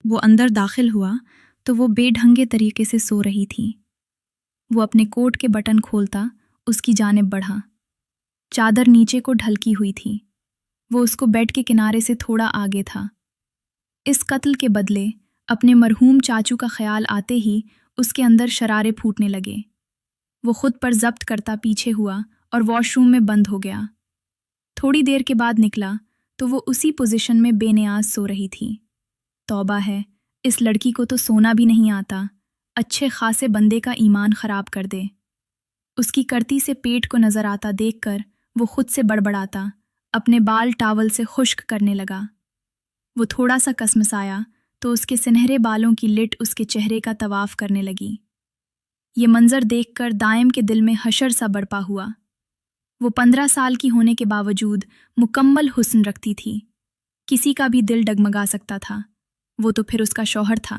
وہ اندر داخل ہوا تو وہ بے ڈھنگے طریقے سے سو رہی تھی۔ وہ اپنے کوٹ کے بٹن کھولتا اس کی جانب بڑھا۔ چادر نیچے کو ڈھلکی ہوئی تھی۔ وہ اس کو بیڈ کے کنارے سے تھوڑا آگے تھا۔ اس قتل کے بدلے اپنے مرحوم چاچو کا خیال آتے ہی اس کے اندر شرارے پھوٹنے لگے۔ وہ خود پر ضبط کرتا پیچھے ہوا اور واش روم میں بند ہو گیا۔ تھوڑی دیر کے بعد نکلا تو وہ اسی پوزیشن میں بے نیاز سو رہی تھی۔ توبہ ہے، اس لڑکی کو تو سونا بھی نہیں آتا، اچھے خاصے بندے کا ایمان خراب کر دے۔ اس کی کرتی سے پیٹ کو نظر آتا دیکھ کر وہ خود سے بڑبڑاتا، اپنے بال ٹاول سے خشک کرنے لگا۔ وہ تھوڑا سا کسمسایا تو اس کے سنہرے بالوں کی لٹ اس کے چہرے کا طواف کرنے لگی۔ یہ منظر دیکھ کر دائم کے دل میں حشر سا برپا ہوا۔ وہ 15 سال کی ہونے کے باوجود مکمل حسن رکھتی تھی، کسی کا بھی دل ڈگمگا سکتا تھا۔ وہ تو پھر اس کا شوہر تھا۔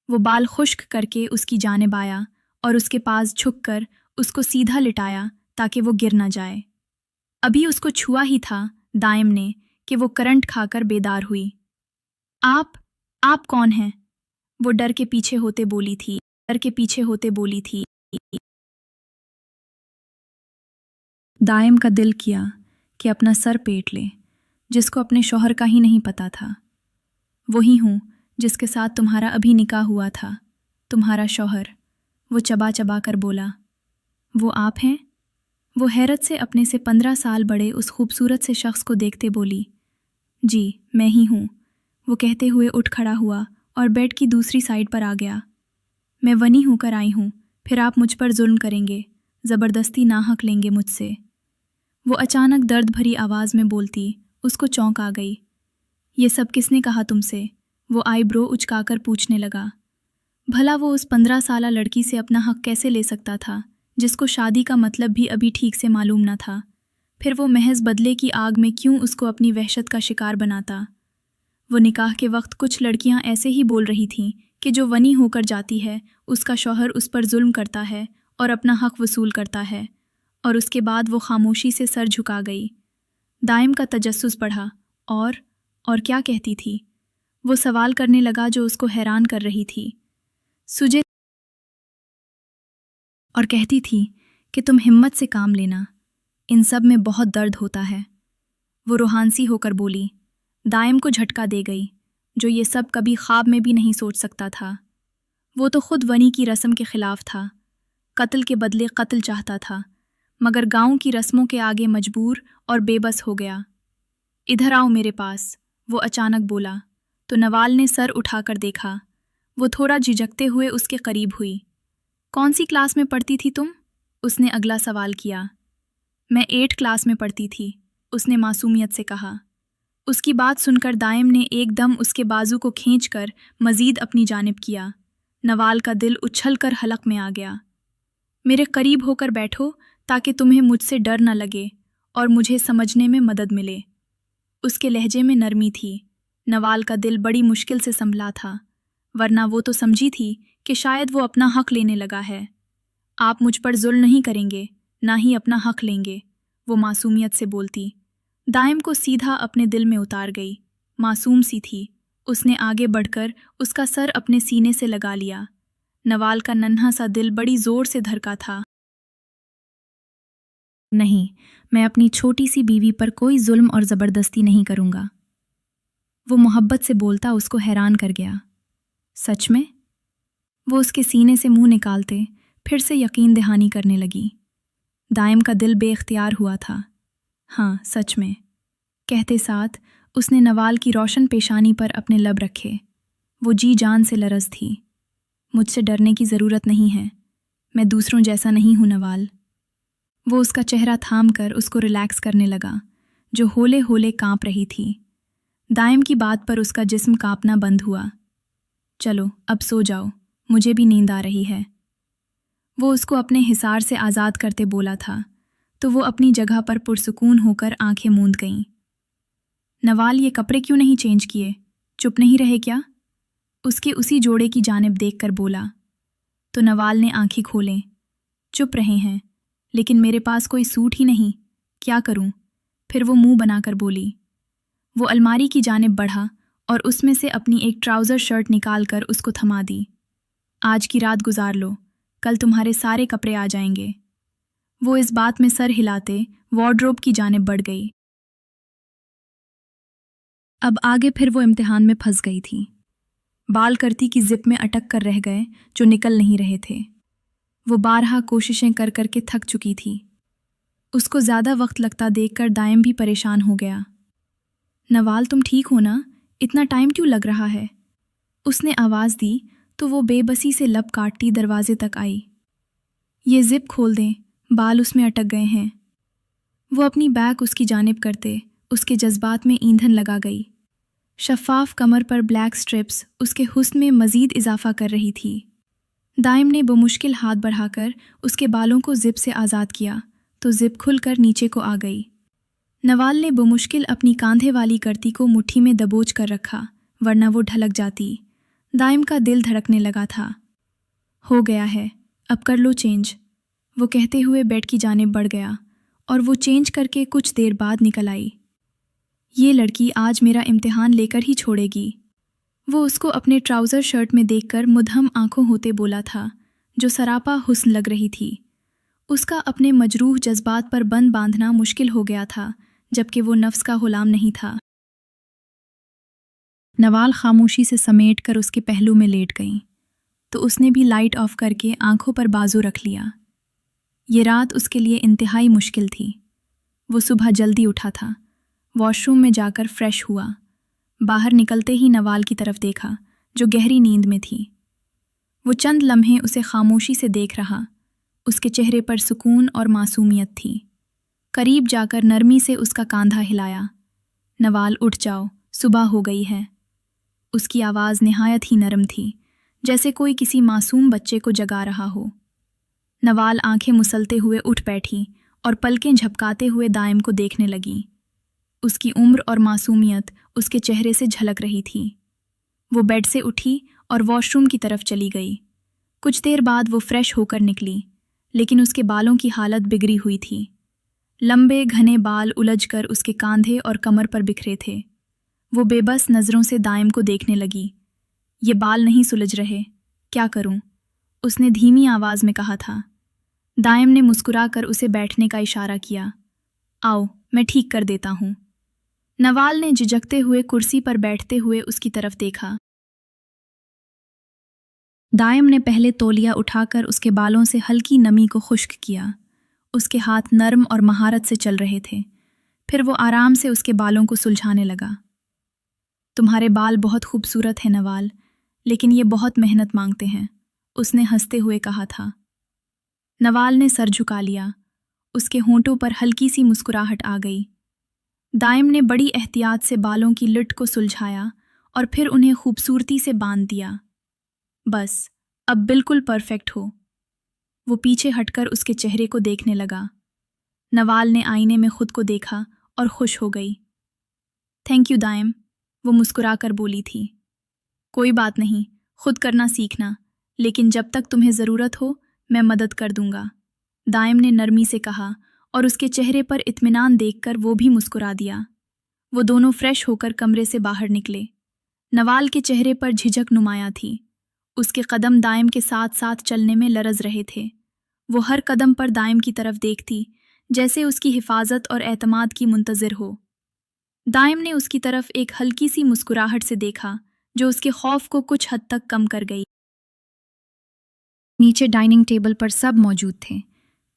وہ بال خشک کر کے اس کی جانب آیا اور اس کے پاس جھک کر اس کو سیدھا لٹایا تاکہ وہ گر نہ جائے۔ ابھی اس کو چھوا ہی تھا دائم نے کہ وہ کرنٹ کھا کر بیدار ہوئی۔ آپ کون ہیں؟ وہ ڈر کے پیچھے ہوتے بولی تھی۔ دائم کا دل کیا کہ اپنا سر پیٹ لے، جس کو اپنے شوہر کا ہی نہیں پتا تھا۔ وہی ہوں جس کے ساتھ تمہارا ابھی نکاح ہوا تھا، تمہارا شوہر۔ وہ چبا چبا کر بولا۔ وہ آپ ہیں؟ وہ حیرت سے اپنے سے 15 سال بڑے اس خوبصورت سے شخص کو دیکھتے بولی۔ جی میں ہی ہوں، وہ کہتے ہوئے اٹھ کھڑا ہوا اور بیڈ کی دوسری سائڈ پر آ گیا۔ میں ونی ہو کر آئی ہوں، پھر آپ مجھ پر ظلم کریں گے، زبردستی ناحق لیں گے مجھ سے۔ وہ اچانک درد بھری آواز میں بولتی اس کو چونک آ گئی۔ یہ سب کس نے کہا تم سے؟ وہ آئی برو اچکا کر پوچھنے لگا۔ بھلا وہ اس 15 سالہ لڑکی سے اپنا حق کیسے لے سکتا تھا جس کو شادی کا مطلب بھی ابھی ٹھیک سے معلوم نہ تھا؟ پھر وہ محض بدلے کی آگ میں کیوں اس کو اپنی وحشت کا شکار بناتا؟ وہ نکاح کے وقت کچھ لڑکیاں ایسے ہی بول رہی تھیں کہ جو ونی ہو کر جاتی ہے اس کا شوہر اس پر ظلم کرتا ہے اور اپنا حق وصول کرتا ہے، اور اس کے بعد وہ خاموشی سے سر جھکا گئی۔ دائم کا تجسس بڑھا۔ اور کیا کہتی تھی؟ وہ سوال کرنے لگا جو اس کو حیران کر رہی تھی۔ سجے اور کہتی تھی کہ تم ہمت سے کام لینا، ان سب میں بہت درد ہوتا ہے۔ وہ روحانسی ہو کر بولی۔ دائم کو جھٹکا دے گئی، جو یہ سب کبھی خواب میں بھی نہیں سوچ سکتا تھا۔ وہ تو خود ونی کی رسم کے خلاف تھا، قتل کے بدلے قتل چاہتا تھا، مگر گاؤں کی رسموں کے آگے مجبور اور بے بس ہو گیا۔ ادھر آؤ میرے پاس، وہ اچانک بولا تو نوال نے سر اٹھا کر دیکھا۔ وہ تھوڑا جھجکتے ہوئے اس کے قریب ہوئی۔ کون سی کلاس میں پڑھتی تھی تم؟ اس نے اگلا سوال کیا۔ میں 8 کلاس میں پڑھتی تھی، اس نے معصومیت سے کہا۔ اس کی بات سن کر دائم نے ایک دم اس کے بازو کو کھینچ کر مزید اپنی جانب کیا۔ نوال کا دل اچھل کر حلق میں آ گیا۔ میرے قریب ہو کر بیٹھو تاکہ تمہیں مجھ سے ڈر نہ لگے اور مجھے سمجھنے میں مدد ملے۔ اس کے لہجے میں نرمی تھی۔ نوال کا دل بڑی مشکل سے سنبھلا تھا، ورنہ وہ تو سمجھی تھی کہ شاید وہ اپنا حق لینے لگا ہے۔ آپ مجھ پر ظلم نہیں کریں گے، نہ ہی اپنا حق لیں گے، وہ معصومیت سے بولتی۔ دائم کو سیدھا اپنے دل میں اتار گئی۔ معصوم سی تھی، اس نے آگے بڑھ کر اس کا سر اپنے سینے سے لگا لیا۔ نوال کا ننھا سا دل بڑی زور سے دھڑکا تھا۔ نہیں، میں اپنی چھوٹی سی بیوی پر کوئی ظلم اور زبردستی نہیں کروں گا۔ وہ محبت سے بولتا اس کو حیران کر گیا۔ سچ میں؟ وہ اس کے سینے سے منہ نکالتے پھر سے یقین دہانی کرنے لگی۔ دائم کا دل بے اختیار ہوا تھا۔ ہاں سچ میں، کہتے ساتھ اس نے نوال کی روشن پیشانی پر اپنے لب رکھے۔ وہ جی جان سے لرز تھی۔ مجھ سے ڈرنے کی ضرورت نہیں ہے، میں دوسروں جیسا نہیں ہوں نوال۔ وہ اس کا چہرہ تھام کر اس کو ریلیکس کرنے لگا، جو ہولے ہولے کانپ رہی تھی۔ دائم کی بات پر اس کا جسم کانپنا بند ہوا۔ چلو اب سو جاؤ، مجھے بھی نیند آ رہی ہے۔ وہ اس کو اپنے حصار سے آزاد کرتے بولا تھا تو وہ اپنی جگہ پر پرسکون ہو کر آنکھیں موند گئیں۔ نوال یہ کپڑے کیوں نہیں چینج کیے؟ چپ نہیں رہے کیا؟ اس کے اسی جوڑے کی جانب دیکھ کر بولا تو نوال نے آنکھیں کھولیں۔ چپ رہے ہیں، لیکن میرے پاس کوئی سوٹ ہی نہیں، کیا کروں؟ پھر وہ منہ بنا کر بولی۔ وہ الماری کی جانب بڑھا और उसमें से अपनी एक ट्राउज़र शर्ट निकाल कर उसको थमा दी। आज की रात गुजार लो, कल तुम्हारे सारे कपड़े आ जाएंगे। वो इस बात में सर हिलाते वार्डरोब की जानिब बढ़ गई। अब आगे फिर वो इम्तिहान में फंस गई थी। बाल करती की जिप में अटक कर रह गए जो निकल नहीं रहे थे। वो बारहा कोशिशें कर कर के थक चुकी थी। उसको ज़्यादा वक्त लगता देखकर दाइम भी परेशान हो गया। नवाल, तुम ठीक हो ना? इतना टाइम क्यों लग रहा है? उसने आवाज़ दी तो वो बेबसी से लब काटती दरवाजे तक आई। ये जिप खोल दें, बाल उसमें अटक गए हैं। वो अपनी बैक उसकी जानिब करते उसके जज्बात में ईंधन लगा गई। शफ़ाफ कमर पर ब्लैक स्ट्रिप्स उसके हुस्न में मज़ीद इजाफा कर रही थी। दाइम ने बमुश्किल हाथ बढ़ाकर उसके बालों को जिप से आज़ाद किया तो जिप खुलकर नीचे को आ गई। नवाल ने बमुश्किल अपनी कांधे वाली करती को मुट्ठी में दबोच कर रखा, वरना वो ढलक जाती। दाइम का दिल धड़कने लगा था। हो गया है, अब कर लो चेंज, वो कहते हुए बेड की जानिब बढ़ गया और वो चेंज करके कुछ देर बाद निकल आई। ये लड़की आज मेरा इम्तिहान लेकर ही छोड़ेगी, वो उसको अपने ट्राउज़र शर्ट में देखकर मुदहम आंखों होते बोला था, जो सरापा हुस्न लग रही थी। उसका अपने मजरूह जज्बात पर बंद बांधना मुश्किल हो गया था, जबकि वो नफ्स का गुलाम नहीं था। नवाल खामोशी से समेट कर उसके पहलू में लेट गई तो उसने भी लाइट ऑफ करके आंखों पर बाजू रख लिया। ये रात उसके लिए इंतहाई मुश्किल थी। वो सुबह जल्दी उठा था, वॉशरूम में जाकर फ्रेश हुआ। बाहर निकलते ही नवाल की तरफ देखा जो गहरी नींद में थी। वो चंद लम्हे उसे खामोशी से देख रहा। उसके चेहरे पर सुकून और मासूमियत थी। करीब जाकर नरमी से उसका कांधा हिलाया। नवाल, उठ जाओ, सुबह हो गई है। उसकी आवाज़ निहायत ही नरम थी, जैसे कोई किसी मासूम बच्चे को जगा रहा हो। नवाल आंखें मुसलते हुए उठ बैठी और पलकें झपकाते हुए दाइम को देखने लगी। उसकी उम्र और मासूमियत उसके चेहरे से झलक रही थी। वो बेड से उठी और वॉशरूम की तरफ चली गई। कुछ देर बाद वो फ्रेश होकर निकली, लेकिन उसके बालों की हालत बिगड़ी हुई थी। लंबे घने बाल उलझकर उसके कांधे और कमर पर बिखरे थे। वो बेबस नज़रों से दाइम को देखने लगी। ये बाल नहीं सुलझ रहे, क्या करूं? उसने धीमी आवाज़ में कहा था। दाइम ने मुस्कुराकर उसे बैठने का इशारा किया। आओ, मैं ठीक कर देता हूं। नवाल ने झिझकते हुए कुर्सी पर बैठते हुए उसकी तरफ देखा। दाइम ने पहले तौलिया उठाकर उसके बालों से हल्की नमी को खुश्क किया। उसके हाथ नरम और महारत से चल रहे थे। फिर वो आराम से उसके बालों को सुलझाने लगा। तुम्हारे बाल बहुत खूबसूरत हैं नवाल, लेकिन ये बहुत मेहनत मांगते हैं, उसने हंसते हुए कहा था। नवाल ने सर झुका लिया। उसके होंठों पर हल्की सी मुस्कुराहट आ गई। दाइम ने बड़ी एहतियात से बालों की लुट को सुलझाया और फिर उन्हें खूबसूरती से बांध दिया। बस, अब बिल्कुल परफेक्ट हो। वो पीछे हटकर उसके चेहरे को देखने लगा। नवाल ने आईने में खुद को देखा और खुश हो गई। थैंक यू दाइम, वो मुस्कुराकर बोली थी। कोई बात नहीं, खुद करना सीखना, लेकिन जब तक तुम्हें ज़रूरत हो मैं मदद कर दूंगा, दाइम ने नरमी से कहा और उसके चेहरे पर इत्मीनान देखकर वो भी मुस्कुरा दिया। वो दोनों फ्रेश होकर कमरे से बाहर निकले। नवाल के चेहरे पर झिझक नुमाया थी। उसके कदम दाइम के साथ साथ चलने में लरज रहे थे। वो हर कदम पर दाइम की तरफ देखती, जैसे उसकी हिफाजत और एतमाद की मुंतज़िर हो। दाइम ने उसकी तरफ एक हल्की सी मुस्कुराहट से देखा, जो उसके खौफ को कुछ हद तक कम कर गई। नीचे डाइनिंग टेबल पर सब मौजूद थे।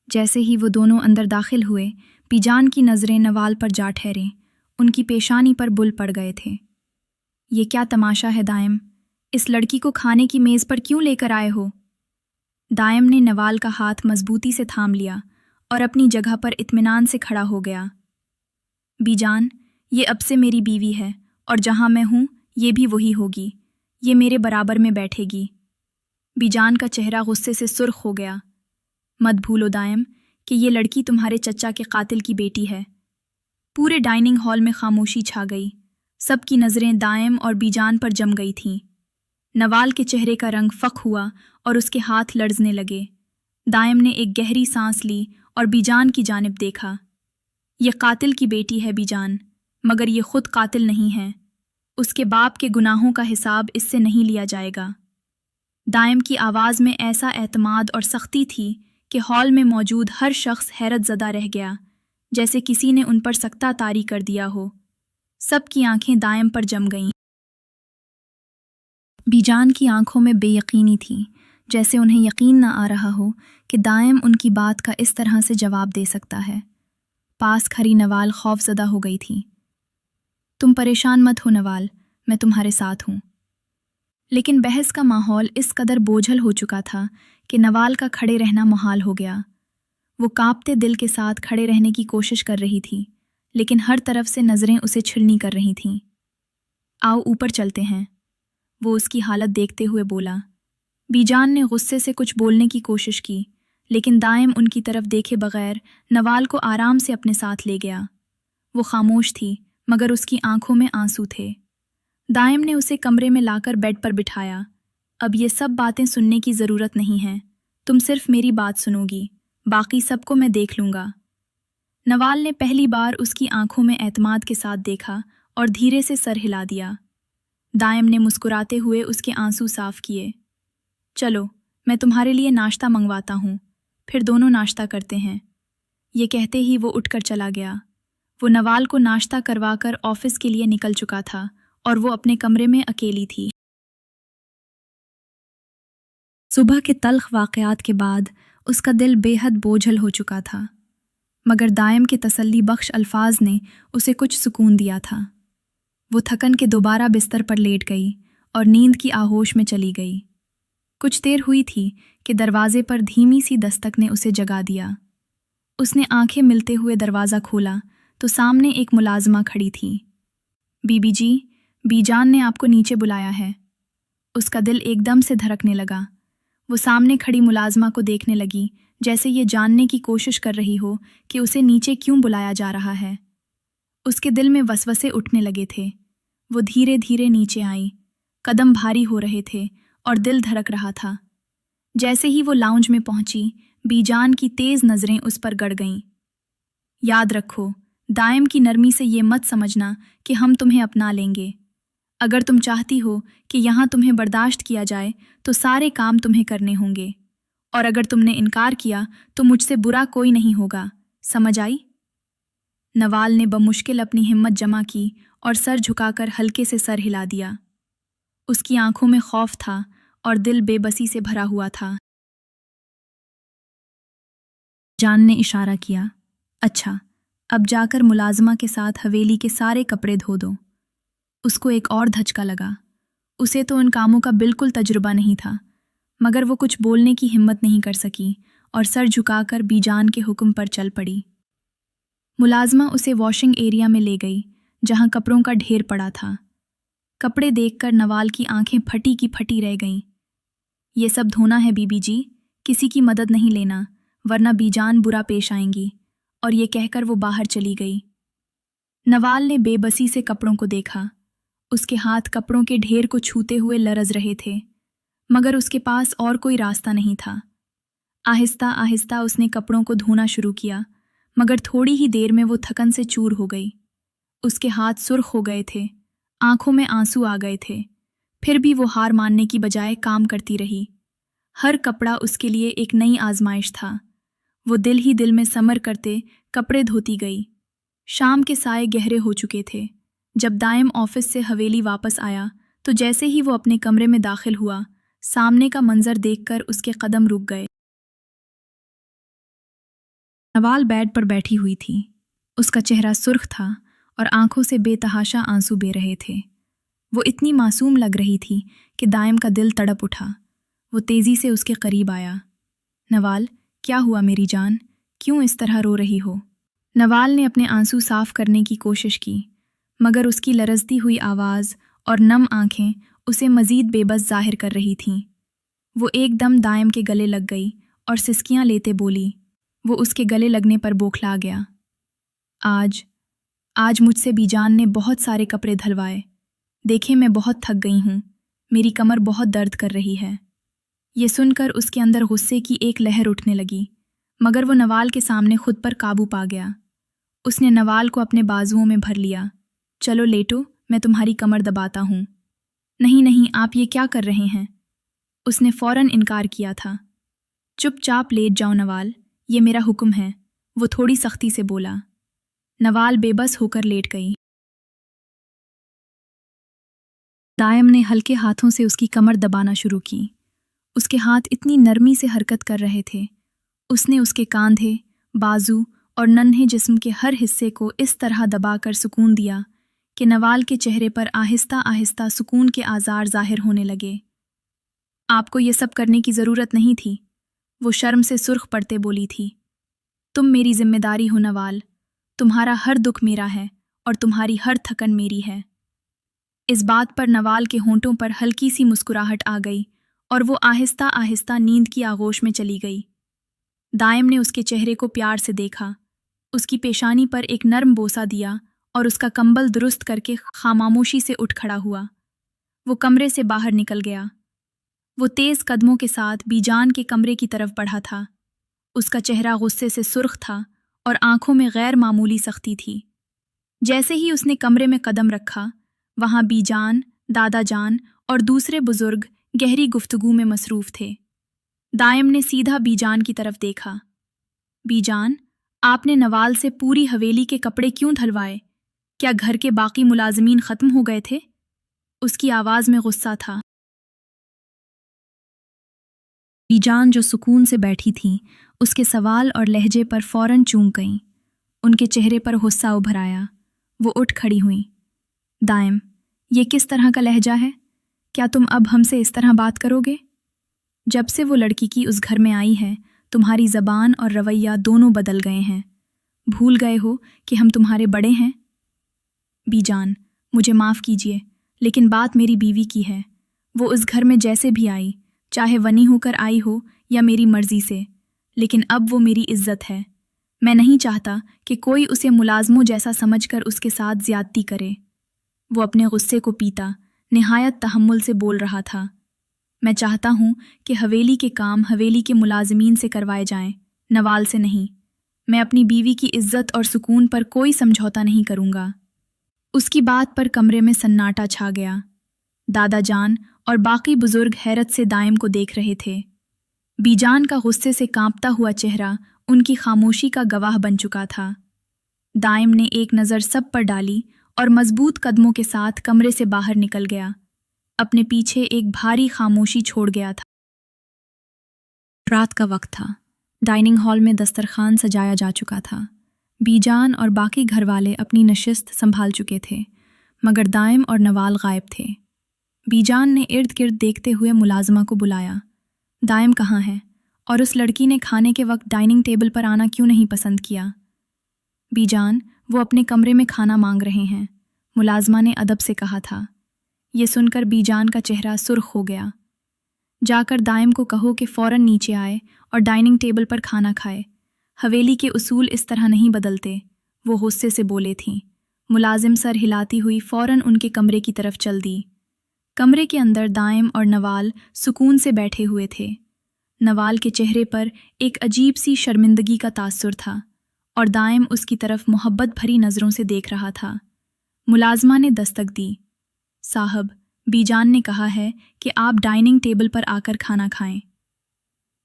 जैसे ही वो दोनों अंदर दाखिल हुए, बीजान की नज़रें नवाल पर जा ठहरें। उनकी पेशानी पर बुल पड़ गए थे। ये क्या तमाशा है दाइम? इस लड़की को खाने की मेज़ पर क्यों लेकर आए हो? दाइम ने नवाल का हाथ मजबूती से थाम लिया और अपनी जगह पर इत्मीनान से खड़ा हो गया। बीजान, ये अब से मेरी बीवी है और जहाँ मैं हूँ ये भी वही होगी। ये मेरे बराबर में बैठेगी। बीजान का चेहरा गुस्से से सुर्ख हो गया। मत भूलो दाइम कि ये लड़की तुम्हारे चचा के कातिल की बेटी है। पूरे डाइनिंग हॉल में खामोशी छा गई। सबकी नज़रें दाइम और बीजान पर जम गई थीं। नवाल के चेहरे का रंग फक हुआ और उसके हाथ लड़जने लगे। दाइम ने एक गहरी सांस ली और बीजान की जानिब देखा। ये कातिल की बेटी है बीजान, मगर ये खुद कातिल नहीं है। اس کے باپ کے گناہوں کا حساب اس سے نہیں لیا جائے گا۔ دائم کی آواز میں ایسا اعتماد اور سختی تھی کہ ہال میں موجود ہر شخص حیرت زدہ رہ گیا، جیسے کسی نے ان پر سکتہ طاری کر دیا ہو۔ سب کی آنکھیں دائم پر جم گئیں۔ بیجان کی آنکھوں میں بے یقینی تھی، جیسے انہیں یقین نہ آ رہا ہو کہ دائم ان کی بات کا اس طرح سے جواب دے سکتا ہے۔ پاس کھڑی نوال خوف زدہ ہو گئی تھی۔ تم پریشان مت ہو نوال، میں تمہارے ساتھ ہوں۔ لیکن بحث کا ماحول اس قدر بوجھل ہو چکا تھا کہ نوال کا کھڑے رہنا محال ہو گیا۔ وہ کانپتے دل کے ساتھ کھڑے رہنے کی کوشش کر رہی تھی، لیکن ہر طرف سے نظریں اسے چھلنی کر رہی تھیں۔ آؤ اوپر چلتے ہیں، وہ اس کی حالت دیکھتے ہوئے بولا۔ بیجان نے غصے سے کچھ بولنے کی کوشش کی، لیکن دائم ان کی طرف دیکھے بغیر نوال کو آرام سے اپنے ساتھ لے گیا۔ وہ خاموش تھی، مگر اس کی آنکھوں میں آنسو تھے۔ دائم نے اسے کمرے میں لا کر بیڈ پر بٹھایا۔ اب یہ سب باتیں سننے کی ضرورت نہیں ہے، تم صرف میری بات سنو گی، باقی سب کو میں دیکھ لوں گا۔ نوال نے پہلی بار اس کی آنکھوں میں اعتماد کے ساتھ دیکھا اور دھیرے سے سر ہلا دیا۔ دائم نے مسکراتے ہوئے اس کے آنسو صاف کیے۔ چلو، میں تمہارے لیے ناشتہ منگواتا ہوں، پھر دونوں ناشتہ کرتے ہیں۔ یہ کہتے ہی وہ اٹھ کر چلا گیا۔ وہ نوال کو ناشتہ کروا کر آفس کے لیے نکل چکا تھا اور وہ اپنے کمرے میں اکیلی تھی۔ صبح کے تلخ واقعات کے بعد اس کا دل بے حد بوجھل ہو چکا تھا، مگر دائم کے تسلی بخش الفاظ نے اسے کچھ سکون دیا تھا۔ وہ تھکن کے دوبارہ بستر پر لیٹ گئی اور نیند کی آغوش میں چلی گئی۔ کچھ دیر ہوئی تھی کہ دروازے پر دھیمی سی دستک نے اسے جگا دیا۔ اس نے آنکھیں ملتے ہوئے دروازہ کھولا تو سامنے ایک ملازمہ کھڑی تھی۔ بی بی جی، بیجان نے آپ کو نیچے بلایا ہے۔ اس کا دل ایک دم سے دھڑکنے لگا۔ وہ سامنے کھڑی ملازمہ کو دیکھنے لگی، جیسے یہ جاننے کی کوشش کر رہی ہو کہ اسے نیچے کیوں بلایا جا رہا ہے۔ اس کے دل میں وسوسے اٹھنے لگے تھے۔ وہ دھیرے دھیرے نیچے آئی، قدم بھاری ہو رہے تھے اور دل دھڑک رہا تھا۔ جیسے ہی وہ لاؤنج میں پہنچی، بیجان کی تیز نظریں اس پر گڑ گئیں۔ یاد رکھو، دائم کی نرمی سے یہ مت سمجھنا کہ ہم تمہیں اپنا لیں گے۔ اگر تم چاہتی ہو کہ یہاں تمہیں برداشت کیا جائے تو سارے کام تمہیں کرنے ہوں گے، اور اگر تم نے انکار کیا تو مجھ سے برا کوئی نہیں ہوگا، سمجھ آئی؟ نوال نے بمشکل اپنی ہمت جمع کی اور سر جھکا کر ہلکے سے سر ہلا دیا۔ اس کی آنکھوں میں خوف تھا اور دل بے بسی سے بھرا ہوا تھا۔ جان نے اشارہ کیا، اچھا، اب جا کر ملازمہ کے ساتھ حویلی کے سارے کپڑے دھو دو۔ اس کو ایک اور دھچکا لگا۔ اسے تو ان کاموں کا بالکل تجربہ نہیں تھا، مگر وہ کچھ بولنے کی ہمت نہیں کر سکی اور سر جھکا کر بیجان کے حکم پر چل پڑی۔ ملازمہ اسے واشنگ ایریا میں لے گئی، جہاں کپڑوں کا ڈھیر پڑا تھا۔ کپڑے دیکھ کر نوال کی آنکھیں پھٹی کی پھٹی رہ گئیں۔ یہ سب دھونا ہے بی بی جی، کسی کی مدد نہیں لینا، ورنہ بیجان برا پیش آئیں گی، اور یہ کہہ کر وہ باہر چلی گئی۔ نوال نے بے بسی سے کپڑوں کو دیکھا۔ اس کے ہاتھ کپڑوں کے ڈھیر کو چھوتے ہوئے لرز رہے تھے، مگر اس کے پاس اور کوئی راستہ نہیں تھا۔ آہستہ آہستہ اس نے کپڑوں کو دھونا شروع کیا، مگر تھوڑی ہی دیر میں وہ تھکن سے چور ہو گئی۔ اس کے ہاتھ سرخ ہو گئے تھے، آنکھوں میں آنسو آ گئے تھے، پھر بھی وہ ہار ماننے کی بجائے کام کرتی رہی۔ ہر کپڑا اس کے لیے ایک نئی آزمائش تھا۔ وہ دل ہی دل میں سمر کرتے کپڑے دھوتی گئی۔ شام کے سائے گہرے ہو چکے تھے۔ جب دائم آفس سے حویلی واپس آیا تو جیسے ہی وہ اپنے کمرے میں داخل ہوا، سامنے کا منظر دیکھ کر اس کے قدم رک گئے۔ نوال بیڈ پر بیٹھی ہوئی تھی۔ اس کا چہرہ سرخ تھا اور آنکھوں سے بے تحاشا آنسو بہہ رہے تھے۔ وہ اتنی معصوم لگ رہی تھی کہ دائم کا دل تڑپ اٹھا۔ وہ تیزی سے اس کے قریب آیا۔ نوال، کیا ہوا میری جان؟ کیوں اس طرح رو رہی ہو؟ نوال نے اپنے آنسو صاف کرنے کی کوشش کی، مگر اس کی لرزتی ہوئی آواز اور نم آنکھیں اسے مزید بے بس ظاہر کر رہی تھیں۔ وہ ایک دم دائم کے گلے لگ گئی اور سسکیاں لیتے بولی۔ وہ اس کے گلے لگنے پر بوکھلا گیا۔ آج مجھ سے بیجان نے بہت سارے کپڑے دھلوائے۔ دیکھیں، میں بہت تھک گئی ہوں، میری کمر بہت درد کر رہی ہے۔ یہ سن کر اس کے اندر غصے کی ایک لہر اٹھنے لگی، مگر وہ نوال کے سامنے خود پر قابو پا گیا۔ اس نے نوال کو اپنے بازوؤں میں بھر لیا۔ چلو لیٹو، मैं तुम्हारी कमर दबाता हूँ। नहीं नहीं, आप ये क्या कर रहे हैं? उसने फौरन इनकार किया था। चुपचाप लेट जाओ नवाल, ये मेरा हुक्म है, वो थोड़ी सख्ती से बोला। नवाल बेबस होकर लेट गई। दायम ने हल्के हाथों से उसकी कमर दबाना शुरू की। उसके हाथ इतनी नरमी से हरकत कर रहे थे। उसने उसके कांधे, बाजू और नन्हे जिस्म के हर हिस्से को इस तरह दबाकर सुकून दिया कि नवाल के चेहरे पर आहिस्ता आहिस्ता सुकून के आज़ार ज़ाहिर होने लगे। आपको ये सब करने की ज़रूरत नहीं थी, वो शर्म से सुर्ख पड़ते बोली थी। तुम मेरी जिम्मेदारी हो नवाल, तुम्हारा हर दुख मेरा है और तुम्हारी हर थकन मेरी है। इस बात पर नवाल के होंठों पर हल्की सी मुस्कुराहट आ गई और वो आहिस्ता आहिस्ता नींद की आगोश में चली गई। दायम ने उसके चेहरे को प्यार से देखा, उसकी पेशानी पर एक नर्म बोसा दिया और उसका कंबल दुरुस्त करके खामोशी से उठ खड़ा हुआ। वो कमरे से बाहर निकल गया। वो तेज़ कदमों के साथ बीजान के कमरे की तरफ बढ़ा था। उसका चेहरा गुस्से से सुर्ख था और आंखों में गैर मामूली सख्ती थी। जैसे ही उसने कमरे में कदम रखा, वहां बीजान, दादा जान और दूसरे बुजुर्ग गहरी गुफ्तगू में मसरूफ थे। दायम ने सीधा बीजान की तरफ देखा। बीजान, आपने नवाल से पूरी हवेली के कपड़े क्यों धलवाए? क्या घर के बाकी मुलाजमीन ख़त्म हो गए थे? उसकी आवाज़ में गुस्सा था। बीजान जो सुकून से बैठी थीं, उसके सवाल और लहजे पर फौरन चूक गईं। उनके चेहरे पर गुस्सा उभर आया। वो उठ खड़ी हुईं। दायम, ये किस तरह का लहजा है? क्या तुम अब हमसे इस तरह बात करोगे? जब से वो लड़की की उस घर में आई है, तुम्हारी ज़बान और रवैया दोनों बदल गए हैं। भूल गए हो कि हम तुम्हारे बड़े हैं? बीजान, मुझे माफ़ कीजिए, लेकिन बात मेरी बीवी की है। वो उस घर में जैसे भी आई, चाहे वनी होकर आई हो या मेरी मर्ज़ी से, लेकिन अब वो मेरी इज्जत है। मैं नहीं चाहता कि कोई उसे मुलाजमों जैसा समझकर उसके साथ ज़्यादती करे। वो अपने गुस्से को पीता निहायत तहम्मुल से बोल रहा था। मैं चाहता हूँ कि हवेली के काम हवेली के मुलाजमीन से करवाए जाएं, नवाल से नहीं। मैं अपनी बीवी की इज्जत और सुकून पर कोई समझौता नहीं करूँगा। उसकी बात पर कमरे में सन्नाटा छा गया। दादा जान और बाकी बुजुर्ग हैरत से दायम को देख रहे थे। बीजान का गुस्से से कांपता हुआ चेहरा उनकी खामोशी का गवाह बन चुका था। दायम ने एक नज़र सब पर डाली और मजबूत कदमों के साथ कमरे से बाहर निकल गया। अपने पीछे एक भारी खामोशी छोड़ गया था। रात का वक्त था। डाइनिंग हॉल में दस्तरखान सजाया जा चुका था। बीजान और बाकी घरवाले अपनी नशिस्त संभाल चुके थे, मगर दायम और नवाल गायब थे। बीजान ने इर्द गिर्द देखते हुए मुलाजमा को बुलाया। दायम कहाँ है? और उस लड़की ने खाने के वक्त डाइनिंग टेबल पर आना क्यों नहीं पसंद किया? बीजान, वो अपने कमरे में खाना मांग रहे हैं, मुलाजमा ने अदब से कहा था। ये सुनकर बीजान का चेहरा सुर्ख हो गया। जाकर दायम को कहो कि फ़ौरन नीचे आए और डाइनिंग टेबल पर खाना खाए। हवेली के उसूल इस तरह नहीं बदलते, वो गुस्से से बोले थीं। मुलाजिम सर हिलाती हुई फ़ौरन उनके कमरे की तरफ चल दी। कमरे के अंदर दायम और नवाल सुकून से बैठे हुए थे। नवाल के चेहरे पर एक अजीब सी शर्मिंदगी का तासुर था और दायम उसकी तरफ मोहब्बत भरी नज़रों से देख रहा था। मुलाजमा ने दस्तक दी। साहब, बीजान ने कहा है कि आप डाइनिंग टेबल पर आकर खाना खाएं।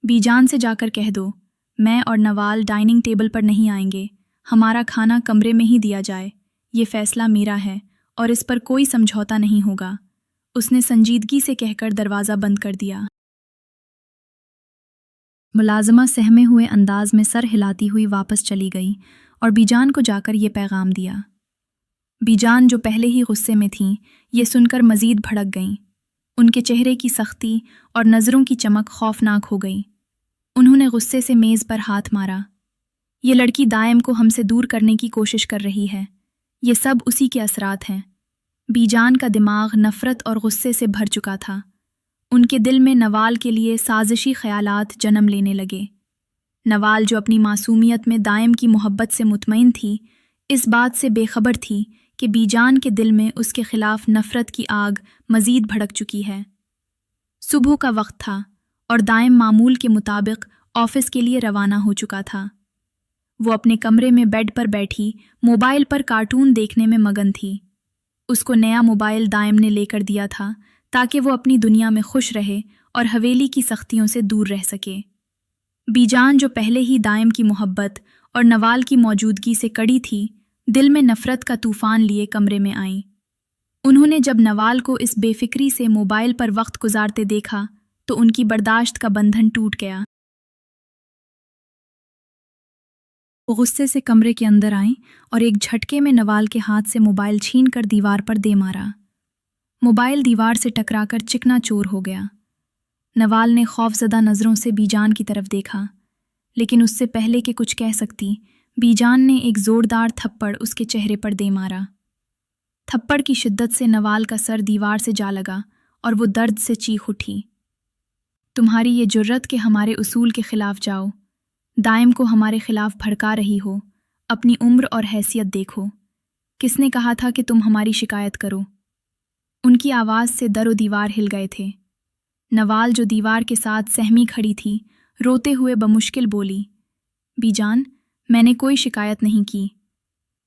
बीजान से जाकर कह दो, मैं और नवाल डाइनिंग टेबल पर नहीं आएंगे। हमारा खाना कमरे में ही दिया जाए। ये फ़ैसला मेरा है और इस पर कोई समझौता नहीं होगा। उसने संजीदगी से कहकर दरवाज़ा बंद कर दिया। मुलाजमा सहमे हुए अंदाज में सर हिलाती हुई वापस चली गई और बीजान को जाकर ये पैगाम दिया। बीजान, जो पहले ही गुस्से में थीं, ये सुनकर मज़ीद भड़क गईं। उनके चेहरे की सख्ती और नज़रों की चमक खौफनाक हो गई। उन्होंने गुस्से से मेज़ पर हाथ मारा। ये लड़की दायम को हमसे दूर करने की कोशिश कर रही है। ये सब उसी के असरात हैं। बीजान का दिमाग नफ़रत और गुस्से से भर चुका था। उनके दिल में नवाल के लिए साजिशी ख़यालात जन्म लेने लगे। नवाल, जो अपनी मासूमियत में दायम की मोहब्बत से मुतमईन थी, इस बात से बेखबर थी कि बीजान के दिल में उसके खिलाफ नफ़रत की आग मज़ीद भड़क चुकी है। सुबह का वक्त था और दायम मामूल के मुताबिक ऑफिस के लिए रवाना हो चुका था। वो अपने कमरे में बेड पर बैठी मोबाइल पर कार्टून देखने में मगन थी। اس کو نیا موبائل دائم نے لے کر دیا تھا تاکہ وہ اپنی دنیا میں خوش رہے اور حویلی کی سختیوں سے دور رہ سکے۔ بیجان جو پہلے ہی دائم کی محبت اور نوال کی موجودگی سے کڑی تھی، دل میں نفرت کا طوفان لیے کمرے میں آئیں۔ انہوں نے جب نوال کو اس بے فکری سے موبائل پر وقت گزارتے دیکھا تو ان کی برداشت کا بندھن ٹوٹ گیا۔ وہ غصے سے کمرے کے اندر آئیں اور ایک جھٹکے میں نوال کے ہاتھ سے موبائل چھین کر دیوار پر دے مارا۔ موبائل دیوار سے ٹکرا کر چکنا چور ہو گیا۔ نوال نے خوفزدہ نظروں سے بیجان کی طرف دیکھا، لیکن اس سے پہلے کہ کچھ کہہ سکتی، بیجان نے ایک زوردار تھپڑ اس کے چہرے پر دے مارا۔ تھپڑ کی شدت سے نوال کا سر دیوار سے جا لگا اور وہ درد سے چیخ اٹھی۔ تمہاری یہ جرت کہ ہمارے اصول کے خلاف جاؤ، دائم کو ہمارے خلاف بھڑکا رہی ہو، اپنی عمر اور حیثیت دیکھو۔ کس نے کہا تھا کہ تم ہماری شکایت کرو؟ ان کی آواز سے در و دیوار ہل گئے تھے۔ نوال جو دیوار کے ساتھ سہمی کھڑی تھی، روتے ہوئے بمشکل بولی، بیجان، میں نے کوئی شکایت نہیں کی۔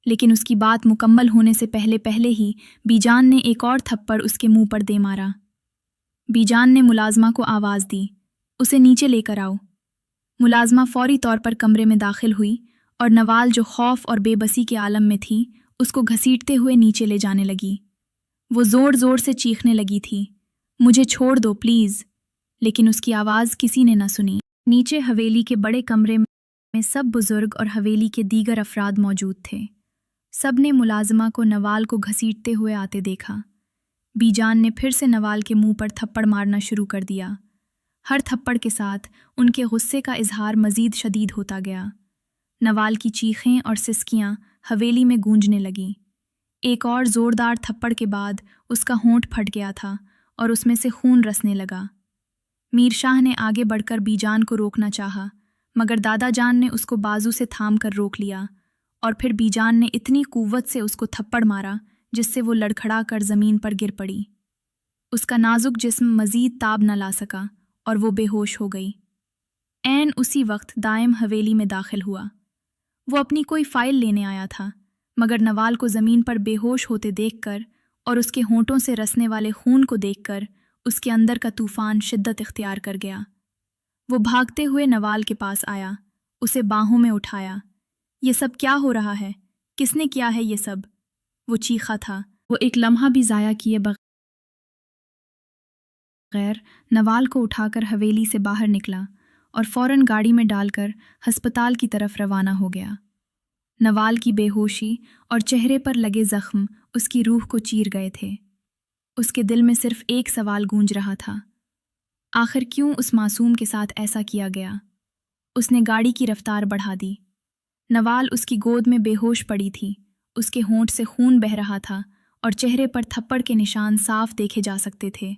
لیکن اس کی بات مکمل ہونے سے پہلے ہی بیجان نے ایک اور تھپڑ اس کے منہ پر دے مارا۔ بیجان نے ملازمہ کو آواز دی، اسے نیچے لے کر آؤ۔ ملازمہ فوری طور پر کمرے میں داخل ہوئی اور نوال جو خوف اور بے بسی کے عالم میں تھی، اس کو گھسیٹتے ہوئے نیچے لے جانے لگی۔ وہ زور زور سے چیخنے لگی تھی، مجھے چھوڑ دو پلیز، لیکن اس کی آواز کسی نے نہ سنی۔ نیچے حویلی کے بڑے کمرے میں سب بزرگ اور حویلی کے دیگر افراد موجود تھے۔ سب نے ملازمہ کو نوال کو گھسیٹتے ہوئے آتے دیکھا۔ بیجان نے پھر سے نوال کے منہ پر تھپڑ مارنا شروع کر دیا۔ ہر تھپڑ کے ساتھ ان کے غصے کا اظہار مزید شدید ہوتا گیا۔ نوال کی چیخیں اور سسکیاں حویلی میں گونجنے لگیں۔ ایک اور زوردار تھپڑ کے بعد اس کا ہونٹ پھٹ گیا تھا اور اس میں سے خون رسنے لگا۔ میر شاہ نے آگے بڑھ کر بیجان کو روکنا چاہا، مگر دادا جان نے اس کو بازو سے تھام کر روک لیا، اور پھر بیجان نے اتنی قوت سے اس کو تھپڑ مارا جس سے وہ لڑکھڑا کر زمین پر گر پڑی۔ اس کا نازک جسم مزید تاب نہ لا سکا اور وہ بے ہوش ہو گئی۔ عین اسی وقت دائم حویلی میں داخل ہوا۔ وہ اپنی کوئی فائل لینے آیا تھا، مگر نوال کو زمین پر بے ہوش ہوتے دیکھ کر اور اس کے ہونٹوں سے رسنے والے خون کو دیکھ کر اس کے اندر کا طوفان شدت اختیار کر گیا۔ وہ بھاگتے ہوئے نوال کے پاس آیا، اسے باہوں میں اٹھایا۔ یہ سب کیا ہو رہا ہے؟ کس نے کیا ہے یہ سب؟ وہ چیخا تھا۔ وہ ایک لمحہ بھی ضائع کیے بغیر نوال کو اٹھا کر حویلی سے باہر نکلا اور فوراً گاڑی میں ڈال کر ہسپتال کی طرف روانہ ہو گیا۔ نوال کی بے ہوشی اور چہرے پر لگے زخم اس کی روح کو چیر گئے تھے۔ اس کے دل میں صرف ایک سوال گونج رہا تھا، آخر کیوں اس معصوم کے ساتھ ایسا کیا گیا؟ اس نے گاڑی کی رفتار بڑھا دی۔ نوال اس کی گود میں بے ہوش پڑی تھی، اس کے ہونٹ سے خون بہہ رہا تھا اور چہرے پر تھپڑ کے نشان صاف دیکھے جا سکتے تھے۔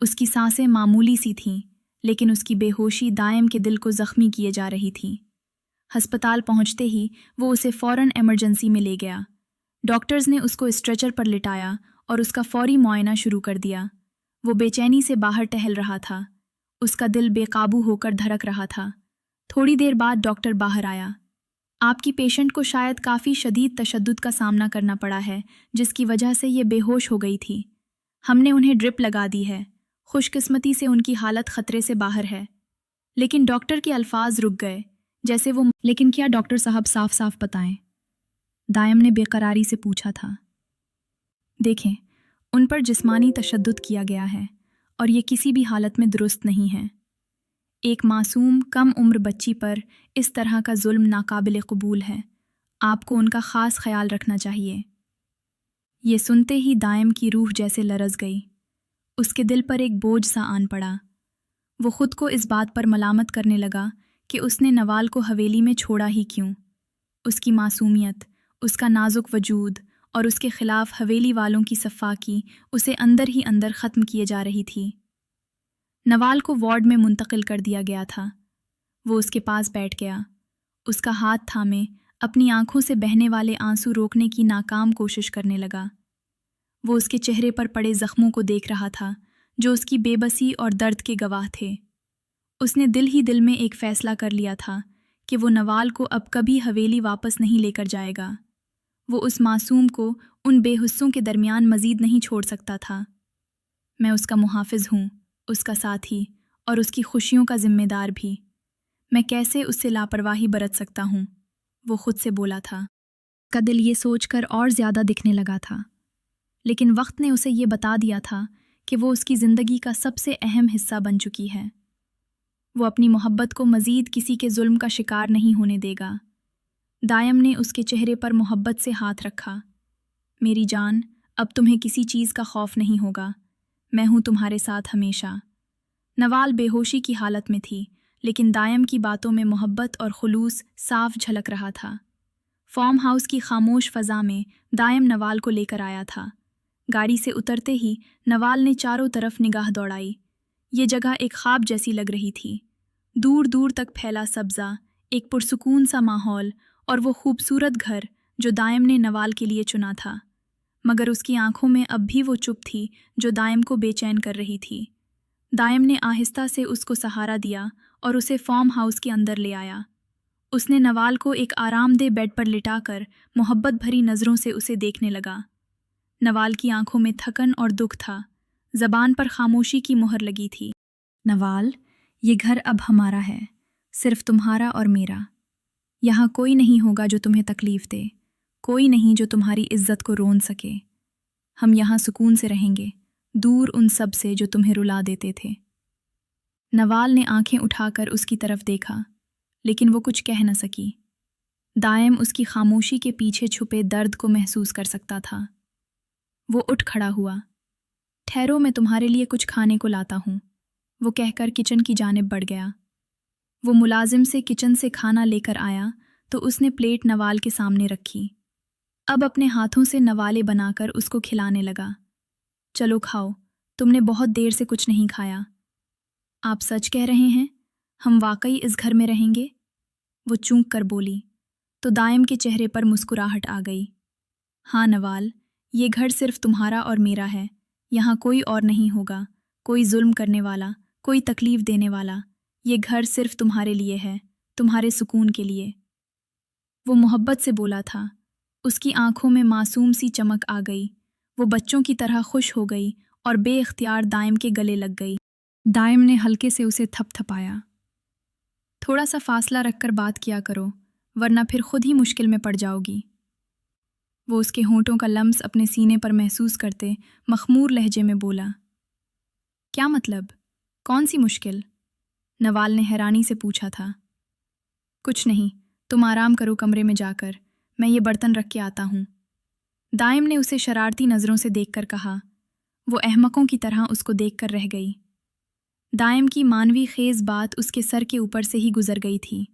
اس کی سانسیں معمولی سی تھیں، لیکن اس کی بے ہوشی دائم کے دل کو زخمی کیے جا رہی تھی۔ ہسپتال پہنچتے ہی وہ اسے فوراً ایمرجنسی میں لے گیا۔ ڈاکٹرز نے اس کو اسٹریچر پر لٹایا اور اس کا فوری معائنہ شروع کر دیا۔ وہ بے چینی سے باہر ٹہل رہا تھا، اس کا دل بے قابو ہو کر دھڑک رہا تھا۔ تھوڑی دیر بعد ڈاکٹر باہر آیا۔ آپ کی پیشنٹ کو شاید کافی شدید تشدد کا سامنا کرنا پڑا ہے، جس کی وجہ سے یہ بے ہوش ہو گئی تھی۔ ہم نے انہیں ڈرپ لگا دی ہے۔ خوش قسمتی سے ان کی حالت خطرے سے باہر ہے۔ لیکن ڈاکٹر کے الفاظ رک گئے، جیسے وہ لیکن کیا ڈاکٹر صاحب صاف صاف بتائیں؟ دائم نے بے قراری سے پوچھا تھا۔ دیکھیں، ان پر جسمانی تشدد کیا گیا ہے اور یہ کسی بھی حالت میں درست نہیں ہے۔ ایک معصوم کم عمر بچی پر اس طرح کا ظلم ناقابل قبول ہے۔ آپ کو ان کا خاص خیال رکھنا چاہیے۔ یہ سنتے ہی دائم کی روح جیسے لرز گئی۔ اس کے دل پر ایک بوجھ سا آن پڑا۔ وہ خود کو اس بات پر ملامت کرنے لگا کہ اس نے نوال کو حویلی میں چھوڑا ہی کیوں۔ اس کی معصومیت، اس کا نازک وجود اور اس کے خلاف حویلی والوں کی صفاقی اسے اندر ہی اندر ختم کیے جا رہی تھی۔ نوال کو وارڈ میں منتقل کر دیا گیا تھا۔ وہ اس کے پاس بیٹھ گیا، اس کا ہاتھ تھامے اپنی آنکھوں سے بہنے والے آنسو روکنے کی ناکام کوشش کرنے لگا۔ وہ اس کے چہرے پر پڑے زخموں کو دیکھ رہا تھا جو اس کی بے بسی اور درد کے گواہ تھے۔ اس نے دل ہی دل میں ایک فیصلہ کر لیا تھا کہ وہ نوال کو اب کبھی حویلی واپس نہیں لے کر جائے گا۔ وہ اس معصوم کو उन बेहुस्सों के दरमियान मजीद नहीं छोड़ सकता था। मैं उसका मुहाफिज हूँ, उसका साथी और उसकी खुशियों का जिम्मेदार भी। मैं कैसे उससे लापरवाही बरत सकता हूँ, वो खुद से बोला था। का दिल ये सोचकर और ज़्यादा दिखने लगा था, लेकिन वक्त ने उसे ये बता दिया था कि वो उसकी ज़िंदगी का सबसे अहम हिस्सा बन चुकी है। वो अपनी मोहब्बत को मज़ीद किसी के जुल्म का शिकार नहीं होने देगा। दायम ने उसके चेहरे पर मोहब्बत से हाथ रखा। मेरी जान, अब तुम्हें किसी चीज़ का खौफ नहीं होगा, मैं हूँ तुम्हारे साथ हमेशा। नवाल बेहोशी की हालत में थी, लेकिन दायम की बातों में मोहब्बत और खुलूस साफ झलक रहा था। फार्म हाउस की खामोश फ़ज़ा में दायम नवाल को लेकर आया था। गाड़ी से उतरते ही नवाल ने चारों तरफ निगाह दौड़ाई। ये जगह एक ख्वाब जैसी लग रही थी। दूर दूर तक फैला सब्ज़ा, एक पुरसुकून सा माहौल और वो खूबसूरत घर जो दायम ने नवाल के लिए चुना था। मगर उसकी आंखों में अब भी वो चुप थी जो दायम को बेचैन कर रही थी। दायम ने आहिस्ता से उसको सहारा दिया और उसे फार्म हाउस के अंदर ले आया। उसने नवाल को एक आरामदेह बेड पर लिटाकर मोहब्बत भरी नज़रों से उसे देखने लगा। नवाल की आंखों में थकन और दुख था, ज़बान पर खामोशी की मुहर लगी थी। नवाल, ये घर अब हमारा है, सिर्फ तुम्हारा और मेरा। यहाँ कोई नहीं होगा जो तुम्हें तकलीफ़ दे, कोई नहीं जो तुम्हारी इज्जत को रोन सके। हम यहाँ सुकून से रहेंगे, दूर उन सब से जो तुम्हें रुला देते थे। नवाल ने आंखें उठाकर उसकी तरफ देखा, लेकिन वो कुछ कह न सकी। दायम उसकी खामोशी के पीछे छुपे दर्द को महसूस कर सकता था। वो उठ खड़ा हुआ। ठहरो, मैं तुम्हारे लिए कुछ खाने को लाता हूँ, वो कहकर किचन की जानिब बढ़ गया। वो मुलाजिम से किचन से खाना लेकर आया तो उसने प्लेट नवाल के सामने रखी। अब अपने हाथों से नवाले बनाकर उसको खिलाने लगा। चलो खाओ, तुमने बहुत देर से कुछ नहीं खाया। आप सच कह रहे हैं? हम वाकई इस घर में रहेंगे? वो चूंक कर बोली, तो दायम के चेहरे पर मुस्कुराहट आ गई। हाँ नवाल, ये घर सिर्फ तुम्हारा और मेरा है। यहाँ कोई और नहीं होगा, कोई जुल्म करने वाला, कोई तकलीफ देने वाला। ये घर सिर्फ तुम्हारे लिए है, तुम्हारे सुकून के लिए। वो मोहब्बत से बोला था। उसकी आंखों में मासूम सी चमक आ गई। वो बच्चों की तरह खुश हो गई और बेइख्तियार दायम के गले लग गई। दायम ने हल्के से उसे थपथपाया। थोड़ा सा फासला रखकर बात किया करो, वरना फिर खुद ही मुश्किल में पड़ जाओगी। वो उसके होंठों का लम्स अपने सीने पर महसूस करते मखमूर लहजे में बोला। क्या मतलब? कौन सी मुश्किल? नवाल ने हैरानी से पूछा था। कुछ नहीं, तुम आराम करो कमरे में जाकर, मैं ये बर्तन रख के आता हूँ। दायम ने उसे शरारती नज़रों से देखकर कहा। वो अहमकों की तरह उसको देखकर रह गई। दायम की मानवी खेज बात उसके सर के ऊपर से ही गुजर गई थी।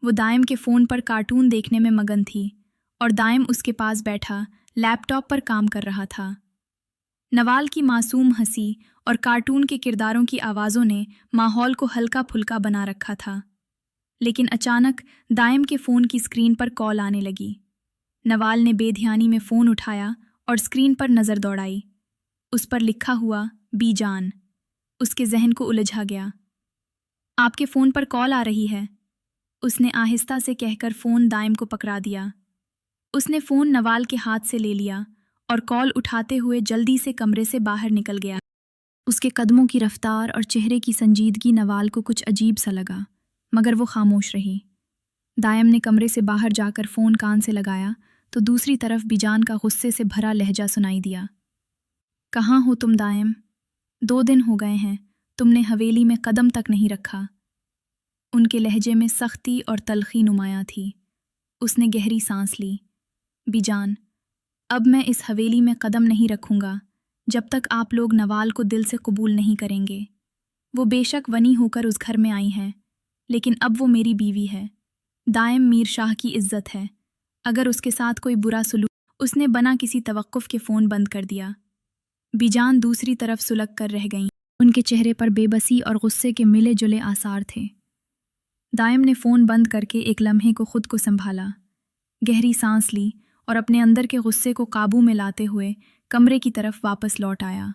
वो दायम के फ़ोन पर कार्टून देखने में मगन थी और दायम उसके पास बैठा लैपटॉप पर काम कर रहा था। नवाल की मासूम हंसी और कार्टून के किरदारों की आवाज़ों ने माहौल को हल्का फुल्का बना रखा था। लेकिन अचानक दायम के फ़ोन की स्क्रीन पर कॉल आने लगी। नवाल ने बेध्यानी में फ़ोन उठाया और स्क्रीन पर नज़र दौड़ाई। उस पर लिखा हुआ बीजान उसके जहन को उलझा गया। आपके फ़ोन पर कॉल आ रही है, उसने आहिस्ता से कहकर फ़ोन दायम को पकड़ा दिया। उसने फ़ोन नवाल के हाथ से ले लिया और कॉल उठाते हुए जल्दी से कमरे से बाहर निकल गया। उसके कदमों की रफ्तार और चेहरे की संजीदगी नवाल को कुछ अजीब सा लगा, मगर वो खामोश रही। दायम ने कमरे से बाहर जाकर फ़ोन कान से लगाया तो दूसरी तरफ बीजान का गुस्से से भरा लहजा सुनाई दिया। कहाँ हो तुम दायम? 2 दिन हो गए हैं, तुमने हवेली में कदम तक नहीं रखा। उनके लहजे में सख्ती और तलखी नुमायां थी। उसने गहरी सांस ली। बीजान, अब मैं इस हवेली में कदम नहीं रखूँगा जब तक आप लोग नवाल को दिल से कबूल नहीं करेंगे। वो बेशक वनी होकर उस घर में आई हैं, लेकिन अब वो मेरी बीवी है। दायम मीर शाह की इज्जत है, अगर उसके साथ कोई बुरा सलूक। उसने बना किसी तवक्कुफ के फ़ोन बंद कर दिया। बीजान दूसरी तरफ सुलग कर रह गईं। उनके चेहरे पर बेबसी और गुस्से के मिले जुले आसार थे। दायम ने फ़ोन बंद करके एक लम्हे को खुद को संभाला, गहरी सांस ली और अपने अंदर के गुस्से को काबू में लाते हुए कमरे की तरफ वापस लौट आया।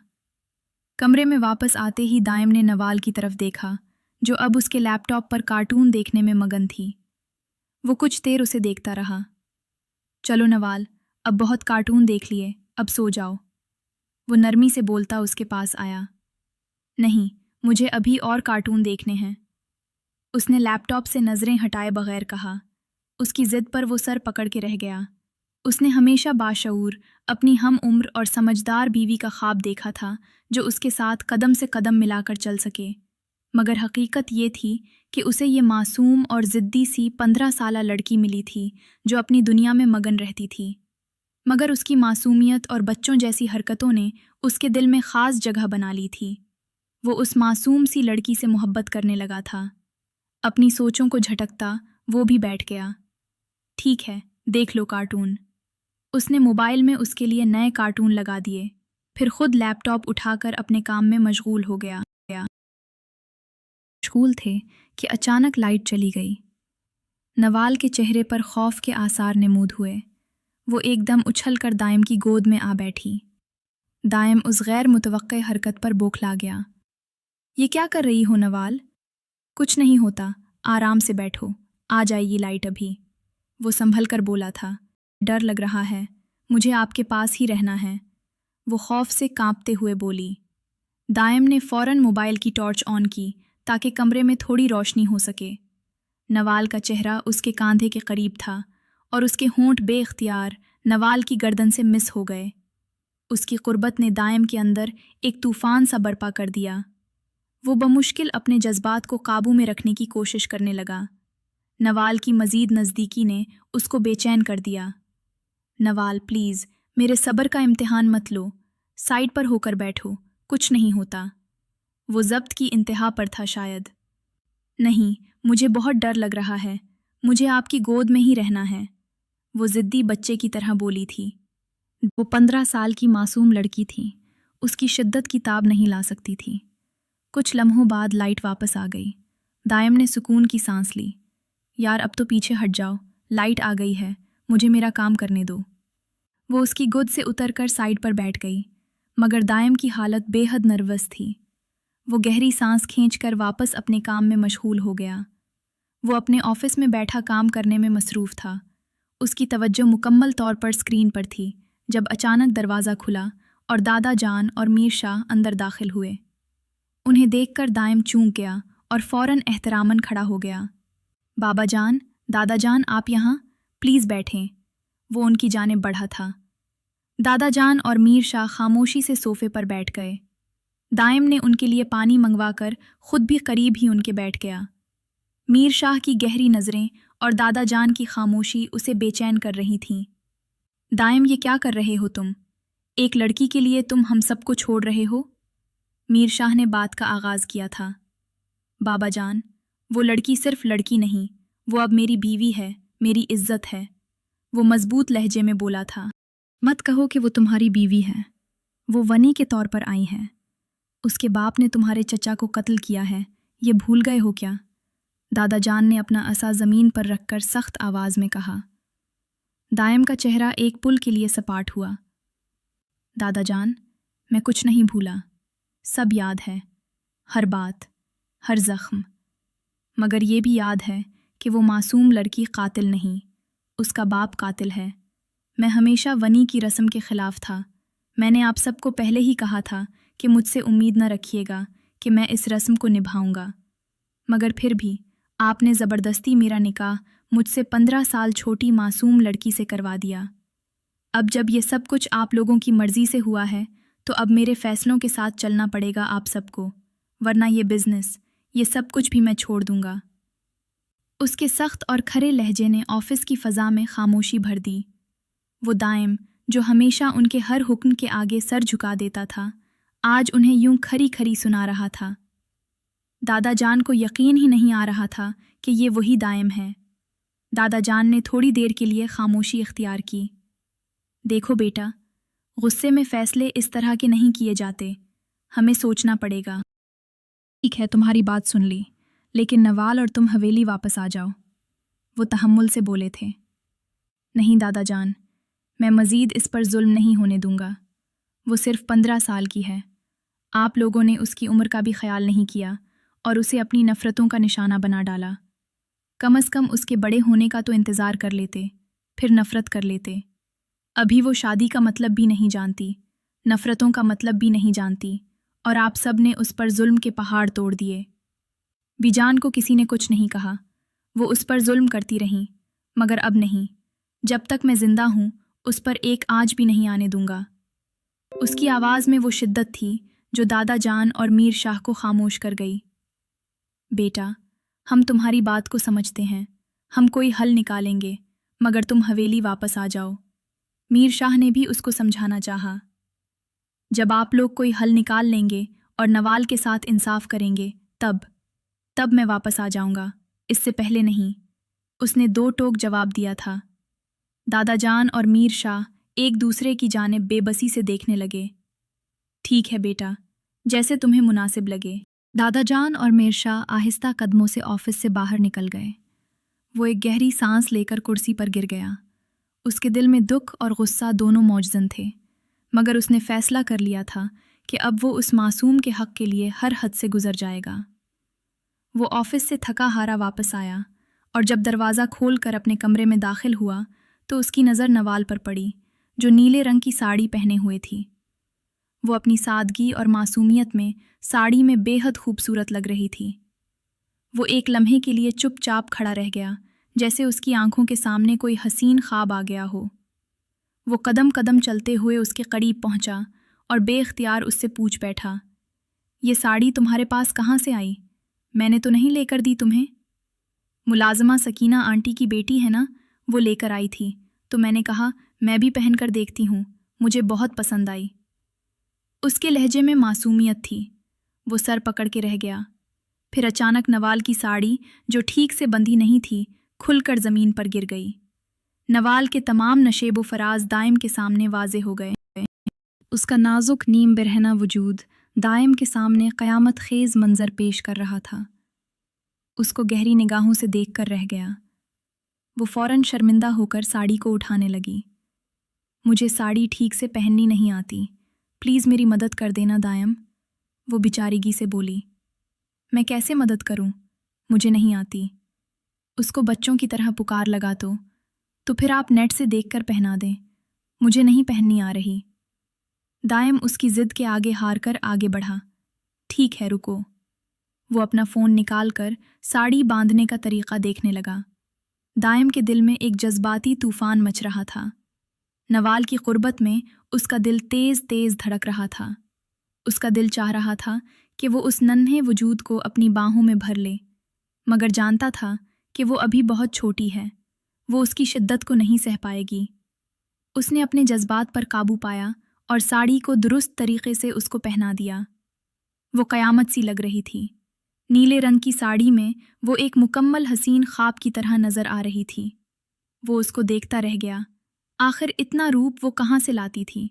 कमरे में वापस आते ही दायम ने नवाल की तरफ देखा, जो अब उसके लैपटॉप पर कार्टून देखने में मगन थी। वो कुछ देर उसे देखता रहा। चलो नवाल, अब बहुत कार्टून देख लिए, अब सो जाओ। वो नरमी से बोलता उसके पास आया। नहीं, मुझे अभी और कार्टून देखने हैं। उसने लैपटॉप से नज़रें हटाए बगैर कहा। उसकी ज़िद पर वो सर पकड़ के रह गया। उसने हमेशा बाशऊर, अपनी हम उम्र और समझदार बीवी का ख्वाब देखा था जो उसके साथ कदम से कदम मिलाकर चल सके, मगर हकीकत ये थी कि उसे ये मासूम और ज़िद्दी सी 15 साला लड़की मिली थी जो अपनी दुनिया में मगन रहती थी। मगर उसकी मासूमियत और बच्चों जैसी हरकतों ने उसके दिल में ख़ास जगह बना ली थी। वो उस मासूम सी लड़की से मोहब्बत करने लगा था। अपनी सोचों को झटकता वो भी बैठ गया। ठीक है, देख लो कार्टून। उसने मोबाइल में उसके लिए नए कार्टून लगा दिए, फिर खुद लैपटॉप उठाकर अपने काम में मशगूल हो गया। मशगूल थे कि अचानक लाइट चली गई। नवाल के चेहरे पर खौफ के आसार नमूद हुए। वो एकदम उछलकर दायम की गोद में आ बैठी। दायम उस गैर मुतवक्के हरकत पर बौखला गया। ये क्या कर रही हो नवाल? कुछ नहीं होता, आराम से बैठो, आ जाएगी लाइट अभी। वो संभल कर बोला था। डर लग रहा है, मुझे आपके पास ही रहना है, वो खौफ से कांपते हुए बोली। दायम ने फ़ौरन मोबाइल की टॉर्च ऑन की ताकि कमरे में थोड़ी रोशनी हो सके। नवाल का चेहरा उसके कांधे के करीब था और उसके होंठ बेख्तियार नवाल की गर्दन से मिस हो गए। उसकी कुर्बत ने दायम के अंदर एक तूफ़ान सा बर्पा कर दिया। वो बमुश्किल अपने जज्बात को काबू में रखने की कोशिश करने लगा। नवाल की मज़ीद नज़दीकी ने उसको बेचैन कर दिया। नवाल प्लीज़, मेरे सब्र का इम्तिहान मत लो, साइड पर होकर बैठो, कुछ नहीं होता। वो ज़ब्त की इंतहा पर था शायद। नहीं, मुझे बहुत डर लग रहा है, मुझे आपकी गोद में ही रहना है, वो ज़िद्दी बच्चे की तरह बोली थी। वो 15 साल की मासूम लड़की थी, उसकी शिद्दत की ताब नहीं ला सकती थी। कुछ लम्हों बाद लाइट वापस आ गई। दायम ने सुकून की सांस ली। यार अब तो पीछे हट जाओ, लाइट आ गई है, मुझे मेरा काम करने दो। वो उसकी गोद से उतरकर साइड पर बैठ गई, मगर दायम की हालत बेहद नर्वस थी। वो गहरी सांस खींचकर वापस अपने काम में मशगूल हो गया। वो अपने ऑफिस में बैठा काम करने में मसरूफ़ था। उसकी तवज्जो मुकम्मल तौर पर स्क्रीन पर थी जब अचानक दरवाज़ा खुला और दादा जान और मीर शाह अंदर दाखिल हुए। उन्हें देखकर दायम चूक गया और फ़ौरन एहतरामन खड़ा हो गया। बाबा जान, दादा जान, आप यहाँ प्लीज़ बैठें। वो उनकी जानिब बढ़ा था। दादा जान और मीर शाह खामोशी से सोफे पर बैठ गए। दायम ने उनके लिए पानी मंगवाकर खुद भी करीब ही उनके बैठ गया। मीर शाह की गहरी नज़रें और दादा जान की खामोशी उसे बेचैन कर रही थीं। दायम, ये क्या कर रहे हो तुम? एक लड़की के लिए तुम हम सबको छोड़ रहे हो? मीर शाह ने बात का आगाज़ किया था। बाबा जान, वो लड़की सिर्फ लड़की नहीं, वो अब मेरी बीवी है, मेरी इज्जत है, वो मजबूत लहजे में बोला था। मत कहो कि वो तुम्हारी बीवी है, वो वनी के तौर पर आई हैं। उसके बाप ने तुम्हारे चचा को कत्ल किया है, ये भूल गए हो क्या? दादा जान ने अपना असा ज़मीन पर रखकर सख्त आवाज़ में कहा। दायम का चेहरा एक पुल के लिए सपाट हुआ। दादा जान, मैं कुछ नहीं भूला, सब याद है, हर बात, हर ज़ख्म, मगर ये भी याद है कि वो मासूम लड़की कातिल नहीं, उसका बाप कातिल है। मैं हमेशा वनी की रस्म के ख़िलाफ़ था। मैंने आप सबको पहले ही कहा था कि मुझसे उम्मीद न रखिएगा कि मैं इस रस्म को निभाऊंगा, मगर फिर भी आपने ज़बरदस्ती मेरा निकाह मुझसे 15 साल छोटी मासूम लड़की से करवा दिया। अब जब ये सब कुछ आप लोगों की मर्ज़ी से हुआ है तो अब मेरे फ़ैसलों के साथ चलना पड़ेगा आप सबको, वरना ये बिज़नेस, ये सब कुछ भी मैं छोड़ दूंगा। उसके सख्त और खरे लहजे ने ऑफिस की फ़ज़ा में खामोशी भर दी। वो दायम, जो हमेशा उनके हर हुक्म के आगे सर झुका देता था, आज उन्हें यूं खरी खरी सुना रहा था। दादा जान को यकीन ही नहीं आ रहा था कि ये वही दायम है। दादा जान ने थोड़ी देर के लिए खामोशी इख्तियार की। देखो बेटा, गुस्से में फ़ैसले इस तरह के नहीं किए जाते, हमें सोचना पड़ेगा। ठीक है, तुम्हारी बात सुन ली, लेकिन नवाल और तुम हवेली वापस आ जाओ, वो तहम्मुल से बोले थे। नहीं दादा जान, मैं मज़ीद इस पर जुल्म नहीं होने दूंगा। वो सिर्फ 15 साल की है। आप लोगों ने उसकी उम्र का भी ख्याल नहीं किया और उसे अपनी नफ़रतों का निशाना बना डाला। कम अज़ कम उसके बड़े होने का तो इंतज़ार कर लेते, फिर नफ़रत कर लेते। अभी वो शादी का मतलब भी नहीं जानती, नफ़रतों का मतलब भी नहीं जानती, और आप सब ने उस पर जुल्म के पहाड़ तोड़ दिए। बीजान को किसी ने कुछ नहीं कहा। वो उस पर जुल्म करती रहीं, मगर अब नहीं। जब तक मैं जिंदा हूं, उस पर एक आंच भी नहीं आने दूंगा। उसकी आवाज़ में वो शिद्दत थी जो दादा जान और मीर शाह को खामोश कर गई। बेटा, हम तुम्हारी बात को समझते हैं, हम कोई हल निकालेंगे, मगर तुम हवेली वापस आ जाओ। मीर शाह ने भी उसको समझाना चाहा। जब आप लोग कोई हल निकाल लेंगे और नवाल के साथ इंसाफ करेंगे, तब मैं वापस आ जाऊंगा, इससे पहले नहीं। उसने दो टोक जवाब दिया था। दादा जान और मीर शाह एक दूसरे की जानिब बेबसी से देखने लगे। ठीक है बेटा, जैसे तुम्हें मुनासिब लगे। दादा जान और मीर शाह आहिस्ता कदमों से ऑफिस से बाहर निकल गए। वो एक गहरी सांस लेकर कुर्सी पर गिर गया। उसके दिल में दुख और गुस्सा दोनों मौजूद थे, मगर उसने फैसला कर लिया था कि अब वो उस मासूम के हक के लिए हर हद से गुजर जाएगा। वो ऑफिस से थका हारा वापस आया, और जब दरवाज़ा खोलकर अपने कमरे में दाखिल हुआ तो उसकी नज़र नवाल पर पड़ी, जो नीले रंग की साड़ी पहने हुए थी। वो अपनी सादगी और मासूमियत में साड़ी में बेहद खूबसूरत लग रही थी। वो एक लम्हे के लिए चुपचाप खड़ा रह गया, जैसे उसकी आंखों के सामने कोई हसीन ख्वाब आ गया हो। वो कदम कदम चलते हुए उसके करीब पहुंचा और बेख्तियार उससे पूछ बैठा, ये साड़ी तुम्हारे पास कहाँ से आई? मैंने तो नहीं लेकर दी तुम्हें। मुलाजमा सकीना आंटी की बेटी है ना, वो लेकर आई थी, तो मैंने कहा मैं भी पहन कर देखती हूँ, मुझे बहुत पसंद आई। उसके लहजे में मासूमियत थी। वो सर पकड़ के रह गया। फिर अचानक नवाल की साड़ी, जो ठीक से बंधी नहीं थी, खुलकर ज़मीन पर गिर गई। नवाल के तमाम नशेब व फराज दाइम के सामने वाजे हो गए। उसका नाजुक नीम बिरहना वजूद दाइम के सामने क़यामत खेज़ मंजर पेश कर रहा था। उसको गहरी निगाहों से देखकर रह गया। वो फ़ौरन शर्मिंदा होकर साड़ी को उठाने लगी। मुझे साड़ी ठीक से पहननी नहीं आती, प्लीज़ मेरी मदद कर देना दायम, वो बेचारीगी से बोली। मैं कैसे मदद करूं? मुझे नहीं आती। उसको बच्चों की तरह पुकार लगा तो फिर आप नेट से देखकर पहना दें, मुझे नहीं पहननी आ रही। दायम उसकी ज़िद के आगे हार कर आगे बढ़ा। ठीक है, रुको। वो अपना फ़ोन निकाल कर साड़ी बांधने का तरीक़ा देखने लगा। दायम के दिल में एक जज्बाती तूफ़ान मच रहा था। नवाल की क़ुर्बत में उसका दिल तेज़ तेज़ धड़क रहा था। उसका दिल चाह रहा था कि वो उस नन्हे वजूद को अपनी बाहों में भर ले, मगर जानता था कि वो अभी बहुत छोटी है, वो उसकी शिद्दत को नहीं सह पाएगी। उसने अपने जज्बात पर काबू पाया और साड़ी को दुरुस्त तरीक़े से उसको पहना दिया। वो क़यामत सी लग रही थी। नीले रंग की साड़ी में वो एक मुकम्मल हसीन ख्वाब की तरह नज़र आ रही थी। वो उसको देखता रह गया। आखिर इतना रूप वो कहाँ से लाती थी?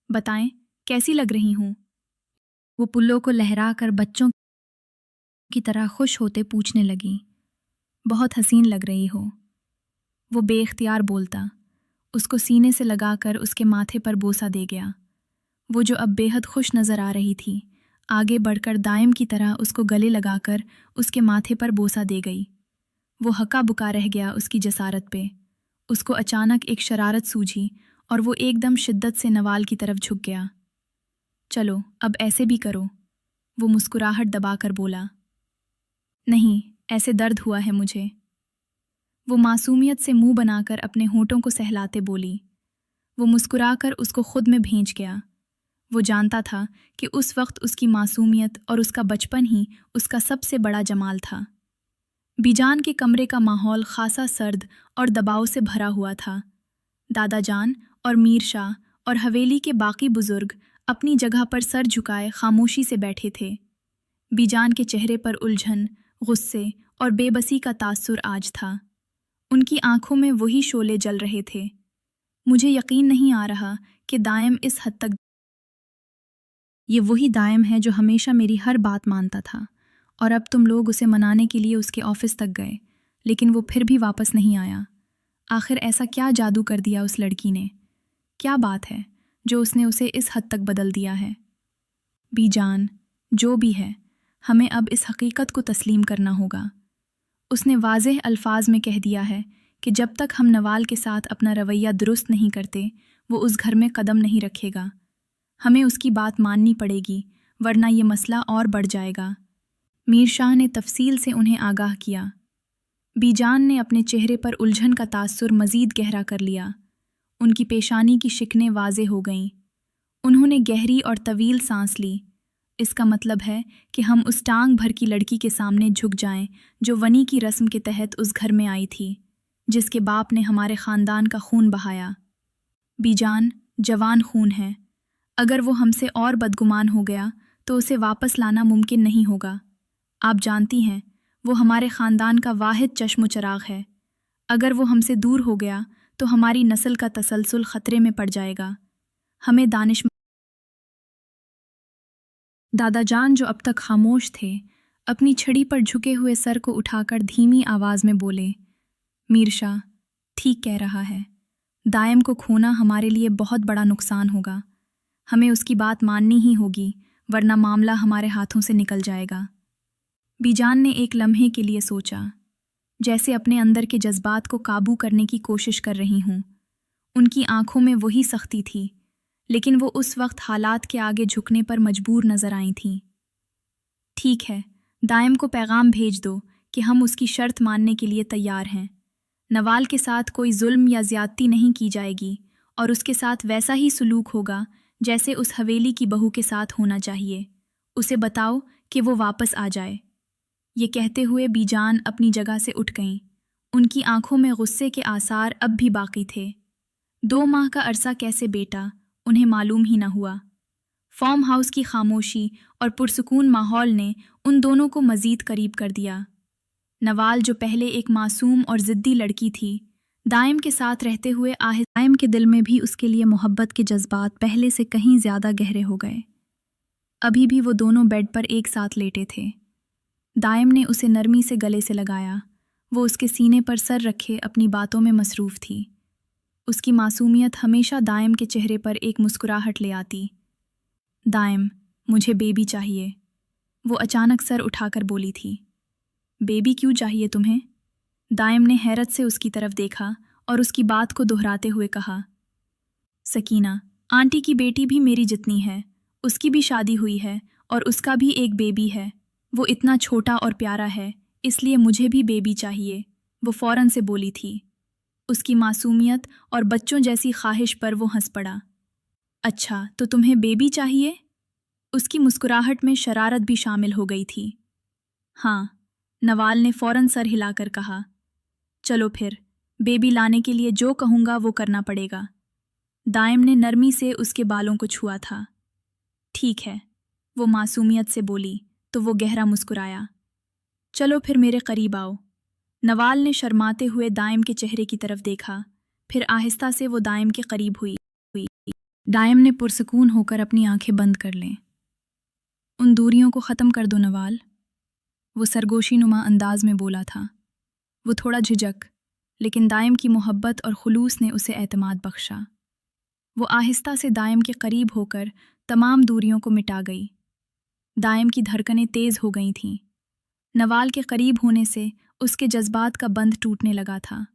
बताएं, कैसी लग रही हूँ? वो पुल्लों को लहरा कर बच्चों की तरह खुश होते पूछने लगी। बहुत हसीन लग रही हो, वो बेख्तियार बोलता। उसको सीने से लगाकर उसके माथे पर बोसा दे गया। वो जो अब बेहद खुश नज़र आ रही थी, आगे बढ़कर दायम की तरह उसको गले लगाकर उसके माथे पर बोसा दे गई। वो हका बुका रह गया उसकी जसारत पे। उसको अचानक एक शरारत सूझी और वो एकदम शिद्दत से नवाल की तरफ झुक गया। चलो, अब ऐसे भी करो, वो मुस्कुराहट दबाकर बोला। नहीं, ऐसे दर्द हुआ है मुझे, वो मासूमियत से मुंह बनाकर अपने होंठों को सहलाते बोली। वो मुस्कुराकर उसको खुद में भेंच गया। वो जानता था कि उस वक्त उसकी मासूमियत और उसका बचपन ही उसका सबसे बड़ा जमाल था। बीजान के कमरे का माहौल खासा सर्द और दबाव से भरा हुआ था। दादा जान और मीर शाह और हवेली के बाकी बुजुर्ग अपनी जगह पर सर झुकाए खामोशी से बैठे थे। बीजान के चेहरे पर उलझन, गुस्से और बेबसी का तासुर आज था। उनकी आंखों में वही शोले जल रहे थे। मुझे यकीन नहीं आ रहा कि दायम इस हद तक, ये वही दायम है जो हमेशा मेरी हर बात मानता था, और अब तुम लोग उसे मनाने के लिए उसके ऑफिस तक गए, लेकिन वो फिर भी वापस नहीं आया। आखिर ऐसा क्या जादू कर दिया उस लड़की ने? क्या बात है जो उसने उसे इस हद तक बदल दिया है? बीजान, जो भी है, हमें अब इस हकीकत को तस्लीम करना होगा। उसने वाज़ेह अल्फाज में कह दिया है कि जब तक हम नवाल के साथ अपना रवैया दुरुस्त नहीं करते, वो उस घर में कदम नहीं रखेगा। हमें उसकी बात माननी पड़ेगी, वरना ये मसला और बढ़ जाएगा। मीर शाह ने तफसील से उन्हें आगाह किया। बीजान ने अपने चेहरे पर उलझन का तासुर मज़ीद गहरा कर लिया। उनकी पेशानी की शिकनें वाज़े हो गईं। उन्होंने गहरी और तवील सांस ली। इसका मतलब है कि हम उस टांग भर की लड़की के सामने झुक जाएं जो वनी की रस्म के तहत उस घर में आई थी, जिसके बाप ने हमारे ख़ानदान का खून बहाया। बीजान जवान खून है। अगर वो हमसे और बदगुमान हो गया तो उसे वापस लाना मुमकिन नहीं होगा। आप जानती हैं, वो हमारे ख़ानदान का वाहिद चश्म चराग है। अगर वो हमसे दूर हो गया तो हमारी नस्ल का तसलसल ख़तरे में पड़ जाएगा। हमें दानिश दादा जान, जो अब तक खामोश थे, अपनी छड़ी पर झुके हुए सर को उठाकर धीमी आवाज़ में बोले, मीर शाह ठीक कह रहा है। दायम को खोना हमारे लिए बहुत बड़ा नुकसान होगा। हमें उसकी बात माननी ही होगी, वरना मामला हमारे हाथों से निकल जाएगा। बीजान ने एक लम्हे के लिए सोचा, जैसे अपने अंदर के जज्बात को काबू करने की कोशिश कर रही हूँ। उनकी आंखों में वही सख्ती थी, लेकिन वो उस वक्त हालात के आगे झुकने पर मजबूर नजर आई थीं। ठीक है, दायम को पैगाम भेज दो कि हम उसकी शर्त मानने के लिए तैयार हैं। नवाल के साथ कोई जुल्म या ज्यादती नहीं की जाएगी और उसके साथ वैसा ही सलूक होगा जैसे उस हवेली की बहू के साथ होना चाहिए। उसे बताओ कि वो वापस आ जाए। ये कहते हुए बीजान अपनी जगह से उठ गईं। उनकी आंखों में गुस्से के आसार अब भी बाकी थे। 2 माह का अरसा कैसे बेटा, उन्हें मालूम ही न हुआ। फार्म हाउस की खामोशी और पुरसुकून माहौल ने उन दोनों को मज़ीद करीब कर दिया। नवाल, जो पहले एक मासूम और ज़िद्दी लड़की थी, दायम के साथ रहते हुए दायम के दिल में भी उसके लिए मोहब्बत के जज्बात पहले से कहीं ज़्यादा गहरे हो गए। अभी भी वो दोनों बेड पर एक साथ लेटे थे। दायम ने उसे नरमी से गले से लगाया। वो उसके सीने पर सर रखे अपनी बातों में मसरूफ़ थी। उसकी मासूमियत हमेशा दायम के चेहरे पर एक मुस्कुराहट ले आती। दायम, मुझे बेबी चाहिए, वो अचानक सर उठाकर बोली थी। बेबी क्यों चाहिए तुम्हें? दायम ने हैरत से उसकी तरफ देखा और उसकी बात को दोहराते हुए कहा, सकीना, आंटी की बेटी भी मेरी जितनी है, उसकी भी शादी हुई है और उसका भी एक बेबी है। वो इतना छोटा और प्यारा है, इसलिए मुझे भी बेबी चाहिए, वो फ़ौरन से बोली थी। उसकी मासूमियत और बच्चों जैसी ख्वाहिश पर वो हंस पड़ा। अच्छा, तो तुम्हें बेबी चाहिए? उसकी मुस्कुराहट में शरारत भी शामिल हो गई थी। हाँ, नवाल ने फ़ौरन सर हिलाकर कहा। चलो फिर, बेबी लाने के लिए जो कहूँगा वो करना पड़ेगा। दायम ने नरमी से उसके बालों को छुआ था। ठीक है, वो मासूमियत से बोली तो वो गहरा मुस्कुराया। चलो फिर मेरे करीब आओ। नवाल ने शर्माते हुए दायम के चेहरे की तरफ देखा, फिर आहिस्ता से वो दायम के करीब हुई। दायम ने पुरसकून होकर अपनी आंखें बंद कर लें। उन दूरियों को ख़त्म कर दो नवाल, वो सरगोशी नुमा अंदाज में बोला था। वो थोड़ा झिझक, लेकिन दायम की मोहब्बत और खुलूस ने उसे एतमाद बख्शा। वो आहिस्ता से दायम के करीब होकर तमाम दूरियों को मिटा गई। दायम की धड़कनें तेज़ हो गई थीं। नवाल के करीब होने से उसके जज्बात का बंध टूटने लगा था।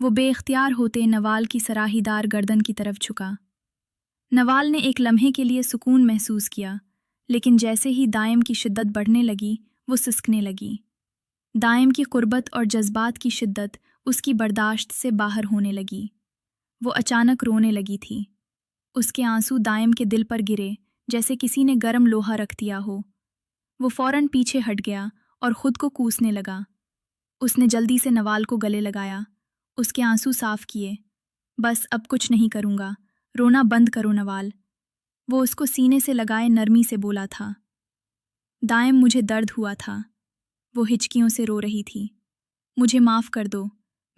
वो बेख्तियार होते नवाल की सराहीदार गर्दन की तरफ झुका। नवाल ने एक लम्हे के लिए सुकून महसूस किया, लेकिन जैसे ही दायम की शिद्दत बढ़ने लगी, वो सिसकने लगी। दायम की कुर्बत और जज्बात की शिद्दत उसकी बर्दाश्त से बाहर होने लगी। वो अचानक रोने लगी थी। उसके आंसू दायम के दिल पर गिरे जैसे किसी ने गर्म लोहा रख दिया हो। वो फ़ौरन पीछे हट गया और ख़ुद को कूसने लगा। उसने जल्दी से नवाल को गले लगाया, उसके आंसू साफ किए। बस अब कुछ नहीं करूँगा, रोना बंद करो नवाल, वो उसको सीने से लगाए नरमी से बोला था। दायम, मुझे दर्द हुआ था, वो हिचकियों से रो रही थी। मुझे माफ़ कर दो,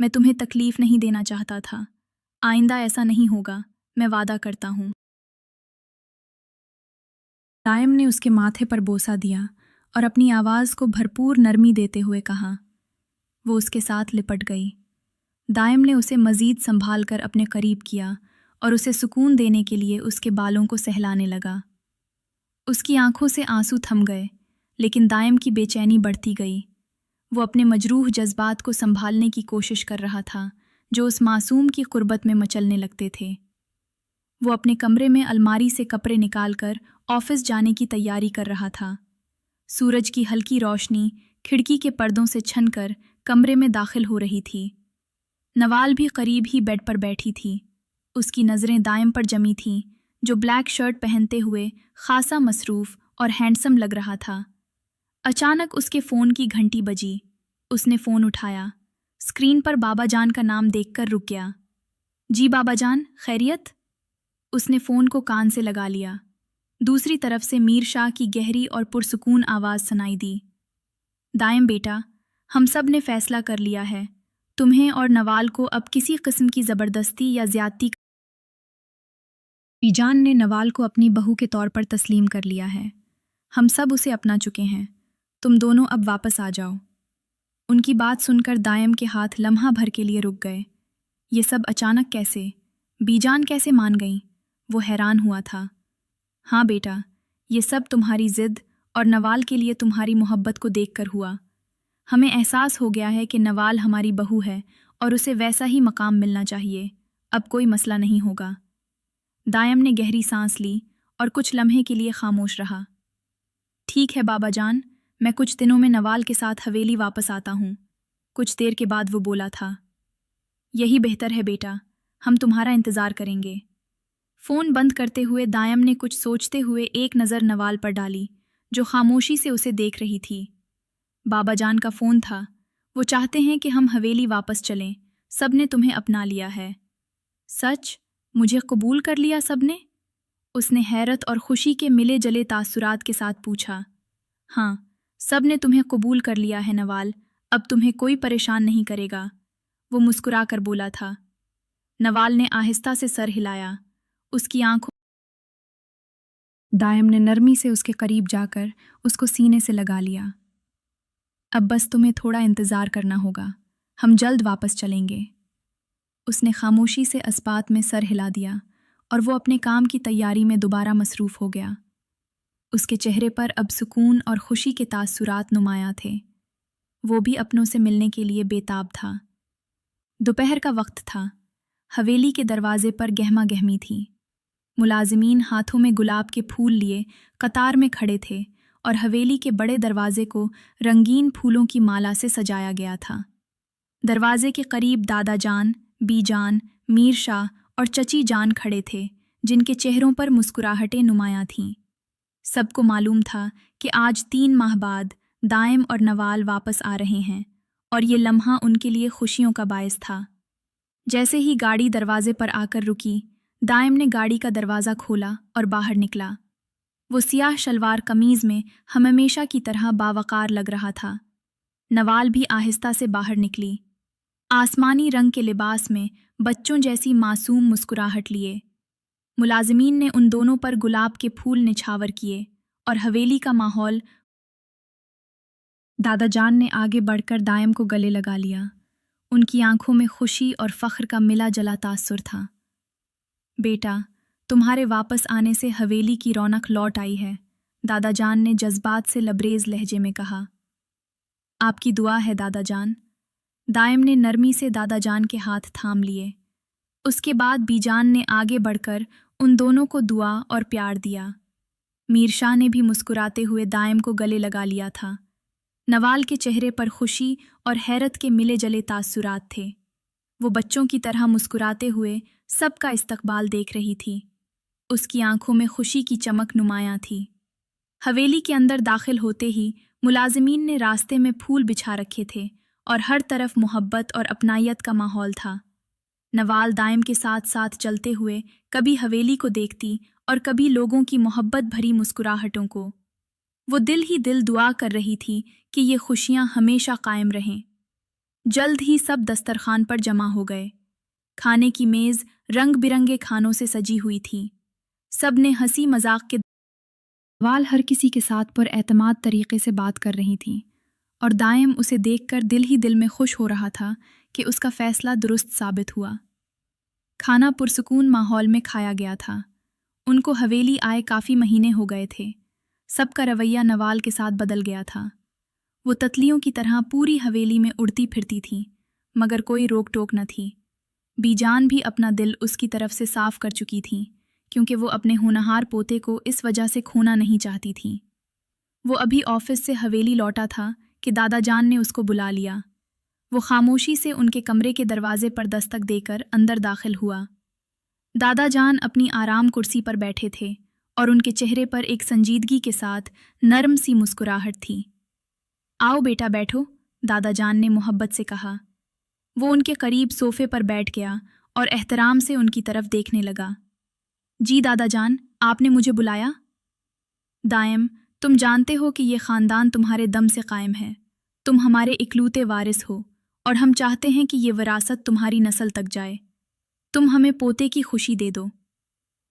मैं तुम्हें तकलीफ़ नहीं देना चाहता था। आइंदा ऐसा नहीं होगा, मैं वादा करता हूँ। दायम ने उसके माथे पर बोसा दिया और अपनी आवाज़ को भरपूर नरमी देते हुए कहा। वो उसके साथ लिपट गई। दायम ने उसे मज़ीद संभाल कर अपने करीब किया और उसे सुकून देने के लिए उसके बालों को सहलाने लगा। उसकी आंखों से आंसू थम गए, लेकिन दायम की बेचैनी बढ़ती गई। वो अपने मजरूह जज्बात को संभालने की कोशिश कर रहा था, जो उस मासूम की कुर्बत में मचलने लगते थे। वो अपने कमरे में अलमारी से कपड़े निकालकर ऑफिस जाने की तैयारी कर रहा था। सूरज की हल्की रोशनी खिड़की के पर्दों से छनकर कमरे में दाखिल हो रही थी। नवाल भी करीब ही बेड पर बैठी थी। उसकी नज़रें दायम पर जमी थीं, जो ब्लैक शर्ट पहनते हुए खासा मसरूफ़ और हैंडसम लग रहा था। अचानक उसके फ़ोन की घंटी बजी। उसने फ़ोन उठाया। स्क्रीन पर बाबा जान का नाम देखकर रुक गया। जी बाबा जान, खैरियत? उसने फ़ोन को कान से लगा लिया। दूसरी तरफ से मीर शाह की गहरी और पुरसुकून आवाज़ सुनाई दी। दायम बेटा, हम सब ने फ़ैसला कर लिया है। तुम्हें और नवाल को अब किसी किस्म की ज़बरदस्ती या ज़्यादती। बीजान ने नवाल को अपनी बहू के तौर पर तस्लीम कर लिया है। हम सब उसे अपना चुके हैं। तुम दोनों अब वापस आ जाओ। उनकी बात सुनकर दायम के हाथ लम्हा भर के लिए रुक गए। ये सब अचानक कैसे? बीजान कैसे मान गईं? वो हैरान हुआ था। हाँ बेटा, ये सब तुम्हारी ज़िद और नवाल के लिए तुम्हारी मोहब्बत को देखकर हुआ। हमें एहसास हो गया है कि नवाल हमारी बहू है और उसे वैसा ही मकाम मिलना चाहिए। अब कोई मसला नहीं होगा। दायम ने गहरी सांस ली और कुछ लम्हे के लिए खामोश रहा। ठीक है बाबा जान, मैं कुछ दिनों में नवाल के साथ हवेली वापस आता हूँ। कुछ देर के बाद वो बोला था। यही बेहतर है बेटा, हम तुम्हारा इंतज़ार करेंगे। फ़ोन बंद करते हुए दायम ने कुछ सोचते हुए एक नज़र नवाल पर डाली, जो खामोशी से उसे देख रही थी। बाबा जान का फ़ोन था। वो चाहते हैं कि हम हवेली वापस चलें। सब ने तुम्हें अपना लिया है। सच? मुझे कबूल कर लिया सब ने? उसने हैरत और खुशी के मिले जले तासुरात के साथ पूछा। हाँ, सब ने तुम्हें कबूल कर लिया है नवाल। अब तुम्हें कोई परेशान नहीं करेगा। वो मुस्कुरा कर बोला था। नवाल ने आहिस्ता से सर हिलाया। उसकी आंखों। दायम ने नरमी से उसके करीब जाकर उसको सीने से लगा लिया। अब बस तुम्हें थोड़ा इंतज़ार करना होगा। हम जल्द वापस चलेंगे। उसने खामोशी से अस्पात में सर हिला दिया और वो अपने काम की तैयारी में दोबारा मसरूफ़ हो गया। उसके चेहरे पर अब सुकून और खुशी के तासुरात नुमायां थे। वो भी अपनों से मिलने के लिए बेताब था। दोपहर का वक्त था। हवेली के दरवाजे पर गहमा गहमी थी। मुलाजिमीन हाथों में गुलाब के फूल लिए कतार में खड़े थे और हवेली के बड़े दरवाजे को रंगीन फूलों की माला से सजाया गया था। दरवाजे के करीब दादा जान, बी जान, मीर शाह और चची जान खड़े थे, जिनके चेहरों पर मुस्कुराहटें नुमायां थीं। सबको मालूम था कि आज 3 माह बाद दायम और नवाल वापस आ रहे हैं और ये लम्हा उनके लिए खुशियों का बायस था। जैसे ही गाड़ी दरवाजे पर आकर रुकी, दायम ने गाड़ी का दरवाज़ा खोला और बाहर निकला। वो सियाह शलवार कमीज़ में हमेशा की तरह बावकार लग रहा था। नवाल भी आहिस्ता से बाहर निकली, आसमानी रंग के लिबास में बच्चों जैसी मासूम मुस्कुराहट लिए। मुलाजिमीन ने उन दोनों पर गुलाब के फूल निछावर किए और हवेली का माहौल। दादा जान ने आगे बढ़कर दायम को गले लगा लिया। उनकी आंखों में खुशी और फ़ख्र का मिला जला तासुर था। बेटा, तुम्हारे वापस आने से हवेली की रौनक लौट आई है, दादा जान ने जज्बात से लबरेज लहजे में कहा। आपकी दुआ है दादा जान। दायम ने नरमी से दादा जान के हाथ थाम लिए। उसके बाद बीजान ने आगे बढ़कर उन दोनों को दुआ और प्यार दिया। मीर शाह ने भी मुस्कुराते हुए दायम को गले लगा लिया था। नवाल के चेहरे पर खुशी और हैरत के मिले जले तासुरात थे। वो बच्चों की तरह मुस्कुराते हुए सबका इस्तकबाल देख रही थी। उसकी आंखों में खुशी की चमक नुमायां थी। हवेली के अंदर दाखिल होते ही मुलाजिमीन ने रास्ते में फूल बिछा रखे थे और हर तरफ मोहब्बत और अपनायत का माहौल था। नवाल दायम के साथ साथ चलते हुए कभी हवेली को देखती और कभी लोगों की मोहब्बत भरी मुस्कुराहटों को। वो दिल ही दिल दुआ कर रही थी कि ये खुशियां हमेशा कायम रहें। जल्द ही सब दस्तरखान पर जमा हो गए। खाने की मेज़ रंग बिरंगे खानों से सजी हुई थी। सब ने हंसी मजाक के नवाल हर किसी के साथ पर एतमाद तरीके से बात कर रही थी और दायम उसे देखकर दिल ही दिल में खुश हो रहा था कि उसका फैसला दुरुस्त साबित हुआ। खाना पुरसुकून माहौल में खाया गया था। उनको हवेली आए काफ़ी महीने हो गए थे। सबका रवैया नवाल के साथ बदल गया था। वो तितलियों की तरह पूरी हवेली में उड़ती फिरती थी, मगर कोई रोक टोक न थी। बीजान भी अपना दिल उसकी तरफ से साफ कर चुकी थी क्योंकि वो अपने होनहार पोते को इस वजह से खोना नहीं चाहती थी। वो अभी ऑफिस से हवेली लौटा था कि दादा जान ने उसको बुला लिया। वो खामोशी से उनके कमरे के दरवाजे पर दस्तक देकर अंदर दाखिल हुआ। दादा जान अपनी आराम कुर्सी पर बैठे थे और उनके चेहरे पर एक संजीदगी के साथ नर्म सी मुस्कुराहट थी। आओ बेटा बैठो, दादा जान ने मोहब्बत से कहा। वो उनके करीब सोफे पर बैठ गया और एहतराम से उनकी तरफ देखने लगा। जी दादा जान, आपने मुझे बुलाया? दायम, तुम जानते हो कि ये ख़ानदान तुम्हारे दम से कायम है। तुम हमारे इकलौते वारिस हो और हम चाहते हैं कि ये विरासत तुम्हारी नस्ल तक जाए। तुम हमें पोते की खुशी दे दो।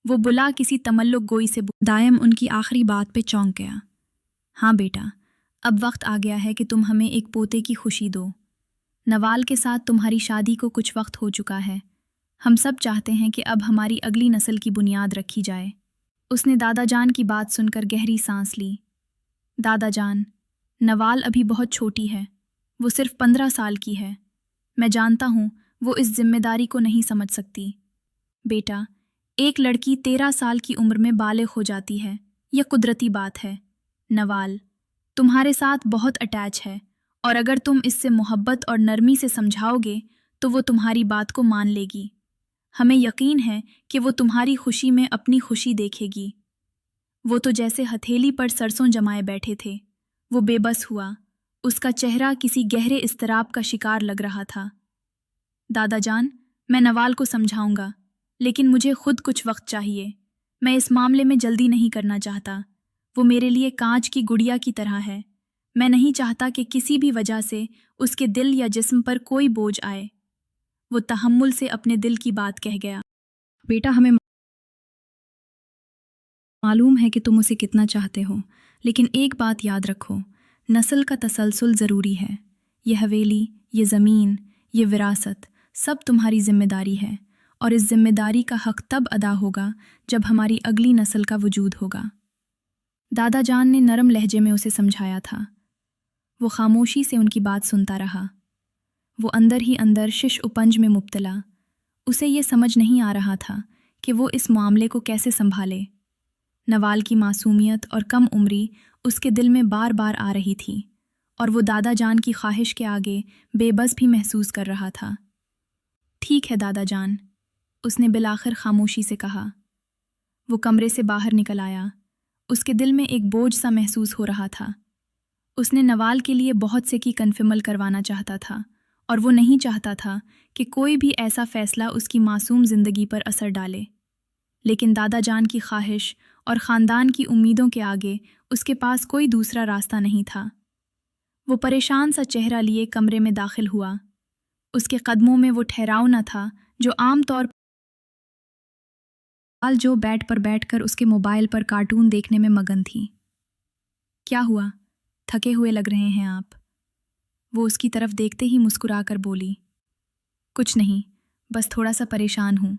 वो बुला किसी तमल्लुक गोई से। दायम उनकी आखिरी बात पे चौंक गया। हाँ बेटा, अब वक्त आ गया है कि तुम हमें एक पोते की खुशी दो। नवाल के साथ तुम्हारी शादी को कुछ वक्त हो चुका है। हम सब चाहते हैं कि अब हमारी अगली नस्ल की बुनियाद रखी जाए। उसने दादा जान की बात सुनकर गहरी सांस ली। दादा जान, नवाल अभी बहुत छोटी है। वो सिर्फ 15 साल की है। मैं जानता हूँ वो इस जिम्मेदारी को नहीं समझ सकती। बेटा, एक लड़की 13 साल की उम्र में बालिग हो जाती है, यह कुदरती बात है। नवाल तुम्हारे साथ बहुत अटैच है और अगर तुम इससे मोहब्बत और नरमी से समझाओगे तो वो तुम्हारी बात को मान लेगी। हमें यकीन है कि वो तुम्हारी खुशी में अपनी खुशी देखेगी। वो तो जैसे हथेली पर सरसों जमाए बैठे थे। वो बेबस हुआ। उसका चेहरा किसी गहरे इस्तराब का शिकार लग रहा था। दादा जान, मैं नवाल को समझाऊंगा, लेकिन मुझे खुद कुछ वक्त चाहिए। मैं इस मामले में जल्दी नहीं करना चाहता। वो मेरे लिए कांच की गुड़िया की तरह है। मैं नहीं चाहता कि किसी भी वजह से उसके दिल या जिस्म पर कोई बोझ आए। वो तहम्मुल से अपने दिल की बात कह गया। बेटा, हमें मालूम है कि तुम उसे कितना चाहते हो, लेकिन एक बात याद रखो, नस्ल का तसलसल ज़रूरी है। ये हवेली, ये ज़मीन, ये विरासत सब तुम्हारी जिम्मेदारी है और इस जिम्मेदारी का हक तब अदा होगा जब हमारी अगली नस्ल का वजूद होगा। दादा जान ने नरम लहजे में उसे समझाया था। वो खामोशी से उनकी बात सुनता रहा। वो अंदर ही अंदर शिश उपंज में मुब्तला। उसे ये समझ नहीं आ रहा था कि वो इस मामले को कैसे संभाले। नवाल की मासूमियत और कम उम्री उसके दिल में बार बार आ रही थी और वो दादा जान की ख्वाहिश के आगे बेबस भी महसूस कर रहा था। ठीक है दादा जान, उसने बिलाखिर खामोशी से कहा। वो कमरे से बाहर निकल आया। उसके दिल में एक बोझ सा महसूस हो रहा था। उसने नवाल के लिए बहुत से की कन्फर्मल करवाना चाहता था और वो नहीं चाहता था कि कोई भी ऐसा फ़ैसला उसकी मासूम ज़िंदगी पर असर डाले। लेकिन दादा जान की ख्वाहिश और ख़ानदान की उम्मीदों के आगे उसके पास कोई दूसरा रास्ता नहीं था। वो परेशान सा चेहरा लिए कमरे में दाखिल हुआ। उसके कदमों में वो ठहराव न था जो आम तौर पर जो बेड पर बैठकर उसके मोबाइल पर कार्टून देखने में मगन थी। क्या हुआ? थके हुए लग रहे हैं आप। वो उसकी तरफ देखते ही मुस्कुराकर बोली। कुछ नहीं, बस थोड़ा सा परेशान हूँ।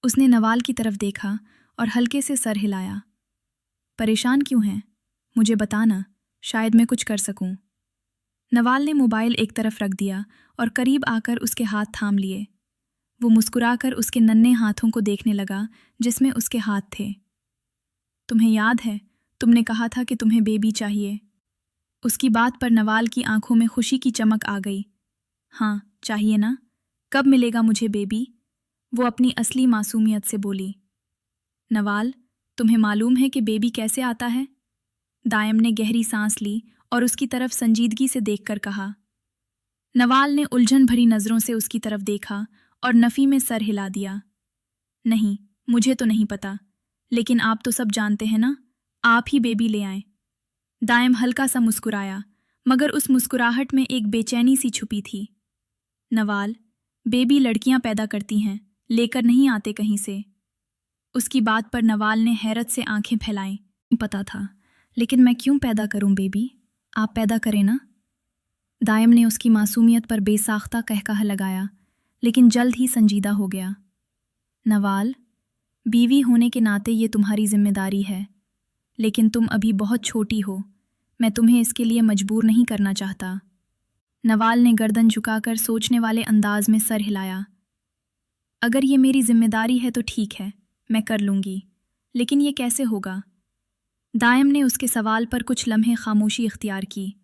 उसने नवाल की तरफ देखा और हल्के से सर हिलाया। परेशान क्यों हैं? मुझे बताना, शायद मैं कुछ कर सकूं। नवाल ने मोबाइल एक तरफ रख दिया और करीब आकर उसके हाथ थाम लिए। वो मुस्कुराकर उसके नन्हे हाथों को देखने लगा जिसमें उसके हाथ थे। तुम्हें याद है, तुमने कहा था कि तुम्हें बेबी चाहिए। उसकी बात पर नवाल की आंखों में खुशी की चमक आ गई। हाँ, चाहिए ना? कब मिलेगा मुझे बेबी? वो अपनी असली मासूमियत से बोली। नवाल, तुम्हें मालूम है कि बेबी कैसे आता है? दायम ने गहरी सांस ली और उसकी तरफ संजीदगी से देखकर कहा। नवाल ने उलझन भरी नज़रों से उसकी तरफ देखा और नफ़ी में सर हिला दिया। नहीं, मुझे तो नहीं पता, लेकिन आप तो सब जानते हैं ना, आप ही बेबी ले आएं। दायम हल्का सा मुस्कुराया, मगर उस मुस्कुराहट में एक बेचैनी सी छुपी थी। नवाल, बेबी लड़कियां पैदा करती हैं, लेकर नहीं आते कहीं से। उसकी बात पर नवाल ने हैरत से आंखें फैलाईं। पता था, लेकिन मैं क्यों पैदा करूं बेबी? आप पैदा करें ना। दायम ने उसकी मासूमियत पर बेसाख्ता कहकहा लगाया, लेकिन जल्द ही संजीदा हो गया। नवाल, बीवी होने के नाते ये तुम्हारी जिम्मेदारी है, लेकिन तुम अभी बहुत छोटी हो। मैं तुम्हें इसके लिए मजबूर नहीं करना चाहता। नवाल ने गर्दन झुकाकर सोचने वाले अंदाज में सर हिलाया। अगर ये मेरी जिम्मेदारी है तो ठीक है, मैं कर लूँगी, लेकिन ये कैसे होगा? दायम ने उसके सवाल पर कुछ लम्हे खामोशी इख्तियार की।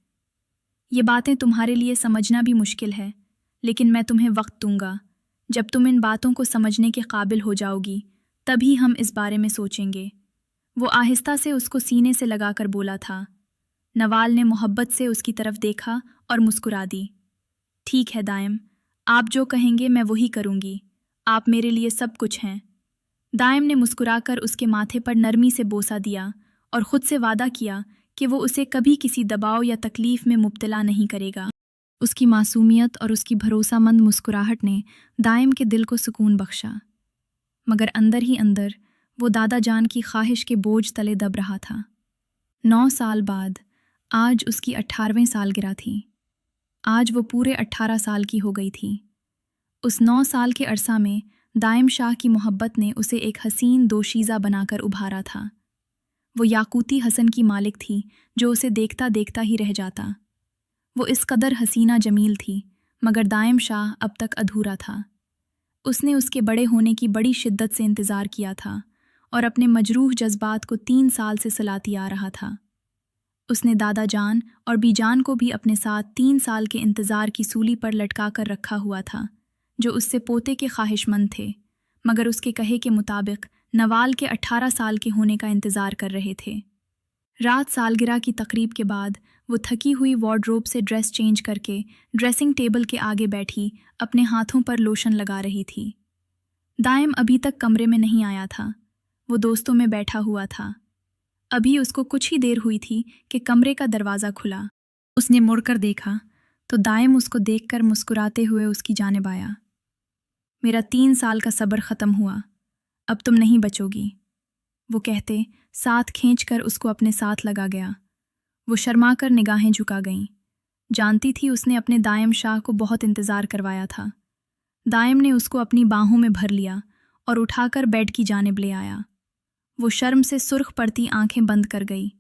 ये बातें तुम्हारे लिए समझना भी मुश्किल है, लेकिन मैं तुम्हें वक्त दूंगा। जब तुम इन बातों को समझने के काबिल हो जाओगी, तभी हम इस बारे में सोचेंगे। वो आहिस्ता से उसको सीने से लगाकर बोला था। नवाल ने मोहब्बत से उसकी तरफ देखा और मुस्कुरा दी। ठीक है दायम, आप जो कहेंगे मैं वही करूँगी। आप मेरे लिए सब कुछ हैं। दायम ने मुस्कुराकर उसके माथे पर नरमी से बोसा दिया और ख़ुद से वादा किया कि वो उसे कभी किसी दबाव या तकलीफ़ में मुब्तला नहीं करेगा। उसकी मासूमियत और उसकी भरोसामंद मुस्कुराहट ने दायम के दिल को सुकून बख्शा, मगर अंदर ही अंदर वो दादा जान की ख्वाहिश के बोझ तले दब रहा था। 9 साल बाद आज उसकी 18वीं सालगिरह थी। आज वो पूरे 18 साल की हो गई थी। उस 9 साल के अरसा में दायम शाह की मोहब्बत ने उसे एक हसीन दोशीज़ा बनाकर उभारा था। वो याकूती हसन की मालिक थी जो उसे देखता देखता ही रह जाता। वो इस कदर हसीना जमील थी, मगर दायम शाह अब तक अधूरा था। उसने उसके बड़े होने की बड़ी शिद्दत से इंतज़ार किया था और अपने मजरूह जज्बात को 3 साल से सलाती आ रहा था। उसने दादा जान और बीजान को भी अपने साथ 3 साल के इंतज़ार की सूली पर लटका कर रखा हुआ था, जो उससे पोते के ख्वाहिशमंद थे, मगर उसके कहे के मुताबिक नवाल के 18 साल के होने का इंतज़ार कर रहे थे। रात सालगिरह की तकरीब के बाद वो थकी हुई वार्डरोब से ड्रेस चेंज करके ड्रेसिंग टेबल के आगे बैठी अपने हाथों पर लोशन लगा रही थी। दायम अभी तक कमरे में नहीं आया था। वो दोस्तों में बैठा हुआ था। अभी उसको कुछ ही देर हुई थी कि कमरे का दरवाज़ा खुला। उसने मुड़कर देखा तो दायम उसको देखकर मुस्कुराते हुए उसकी जानिब आया। मेरा 3 साल का सब्र ख़त्म हुआ, अब तुम नहीं बचोगी, वो कहते साथ खींचकर उसको अपने साथ लगा गया। वो शर्माकर निगाहें झुका गईं। जानती थी उसने अपने दायम शाह को बहुत इंतज़ार करवाया था। दायम ने उसको अपनी बाहों में भर लिया और उठाकर बेड की जानिब ले आया। वो शर्म से सुर्ख पड़ती आंखें बंद कर गई।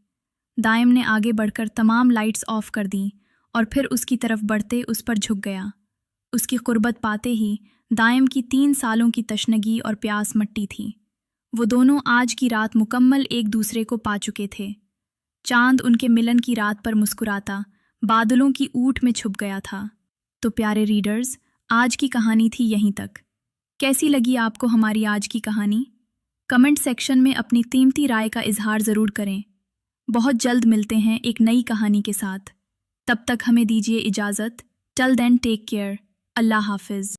दायम ने आगे बढ़कर तमाम लाइट्स ऑफ कर दीं और फिर उसकी तरफ बढ़ते उस पर झुक गया। उसकी कुर्बत पाते ही दायम की 3 सालों की तशनगी और प्यास मट्टी थी। वो दोनों आज की रात मुकम्मल एक दूसरे को पा चुके थे। चांद उनके मिलन की रात पर मुस्कुराता बादलों की ऊँट में छुप गया था। तो प्यारे रीडर्स, आज की कहानी थी यहीं तक। कैसी लगी आपको हमारी आज की कहानी? कमेंट सेक्शन में अपनी कीमती राय का इजहार ज़रूर करें। बहुत जल्द मिलते हैं एक नई कहानी के साथ। तब तक हमें दीजिए इजाज़त। Till then take care. अल्लाह हाफिज़।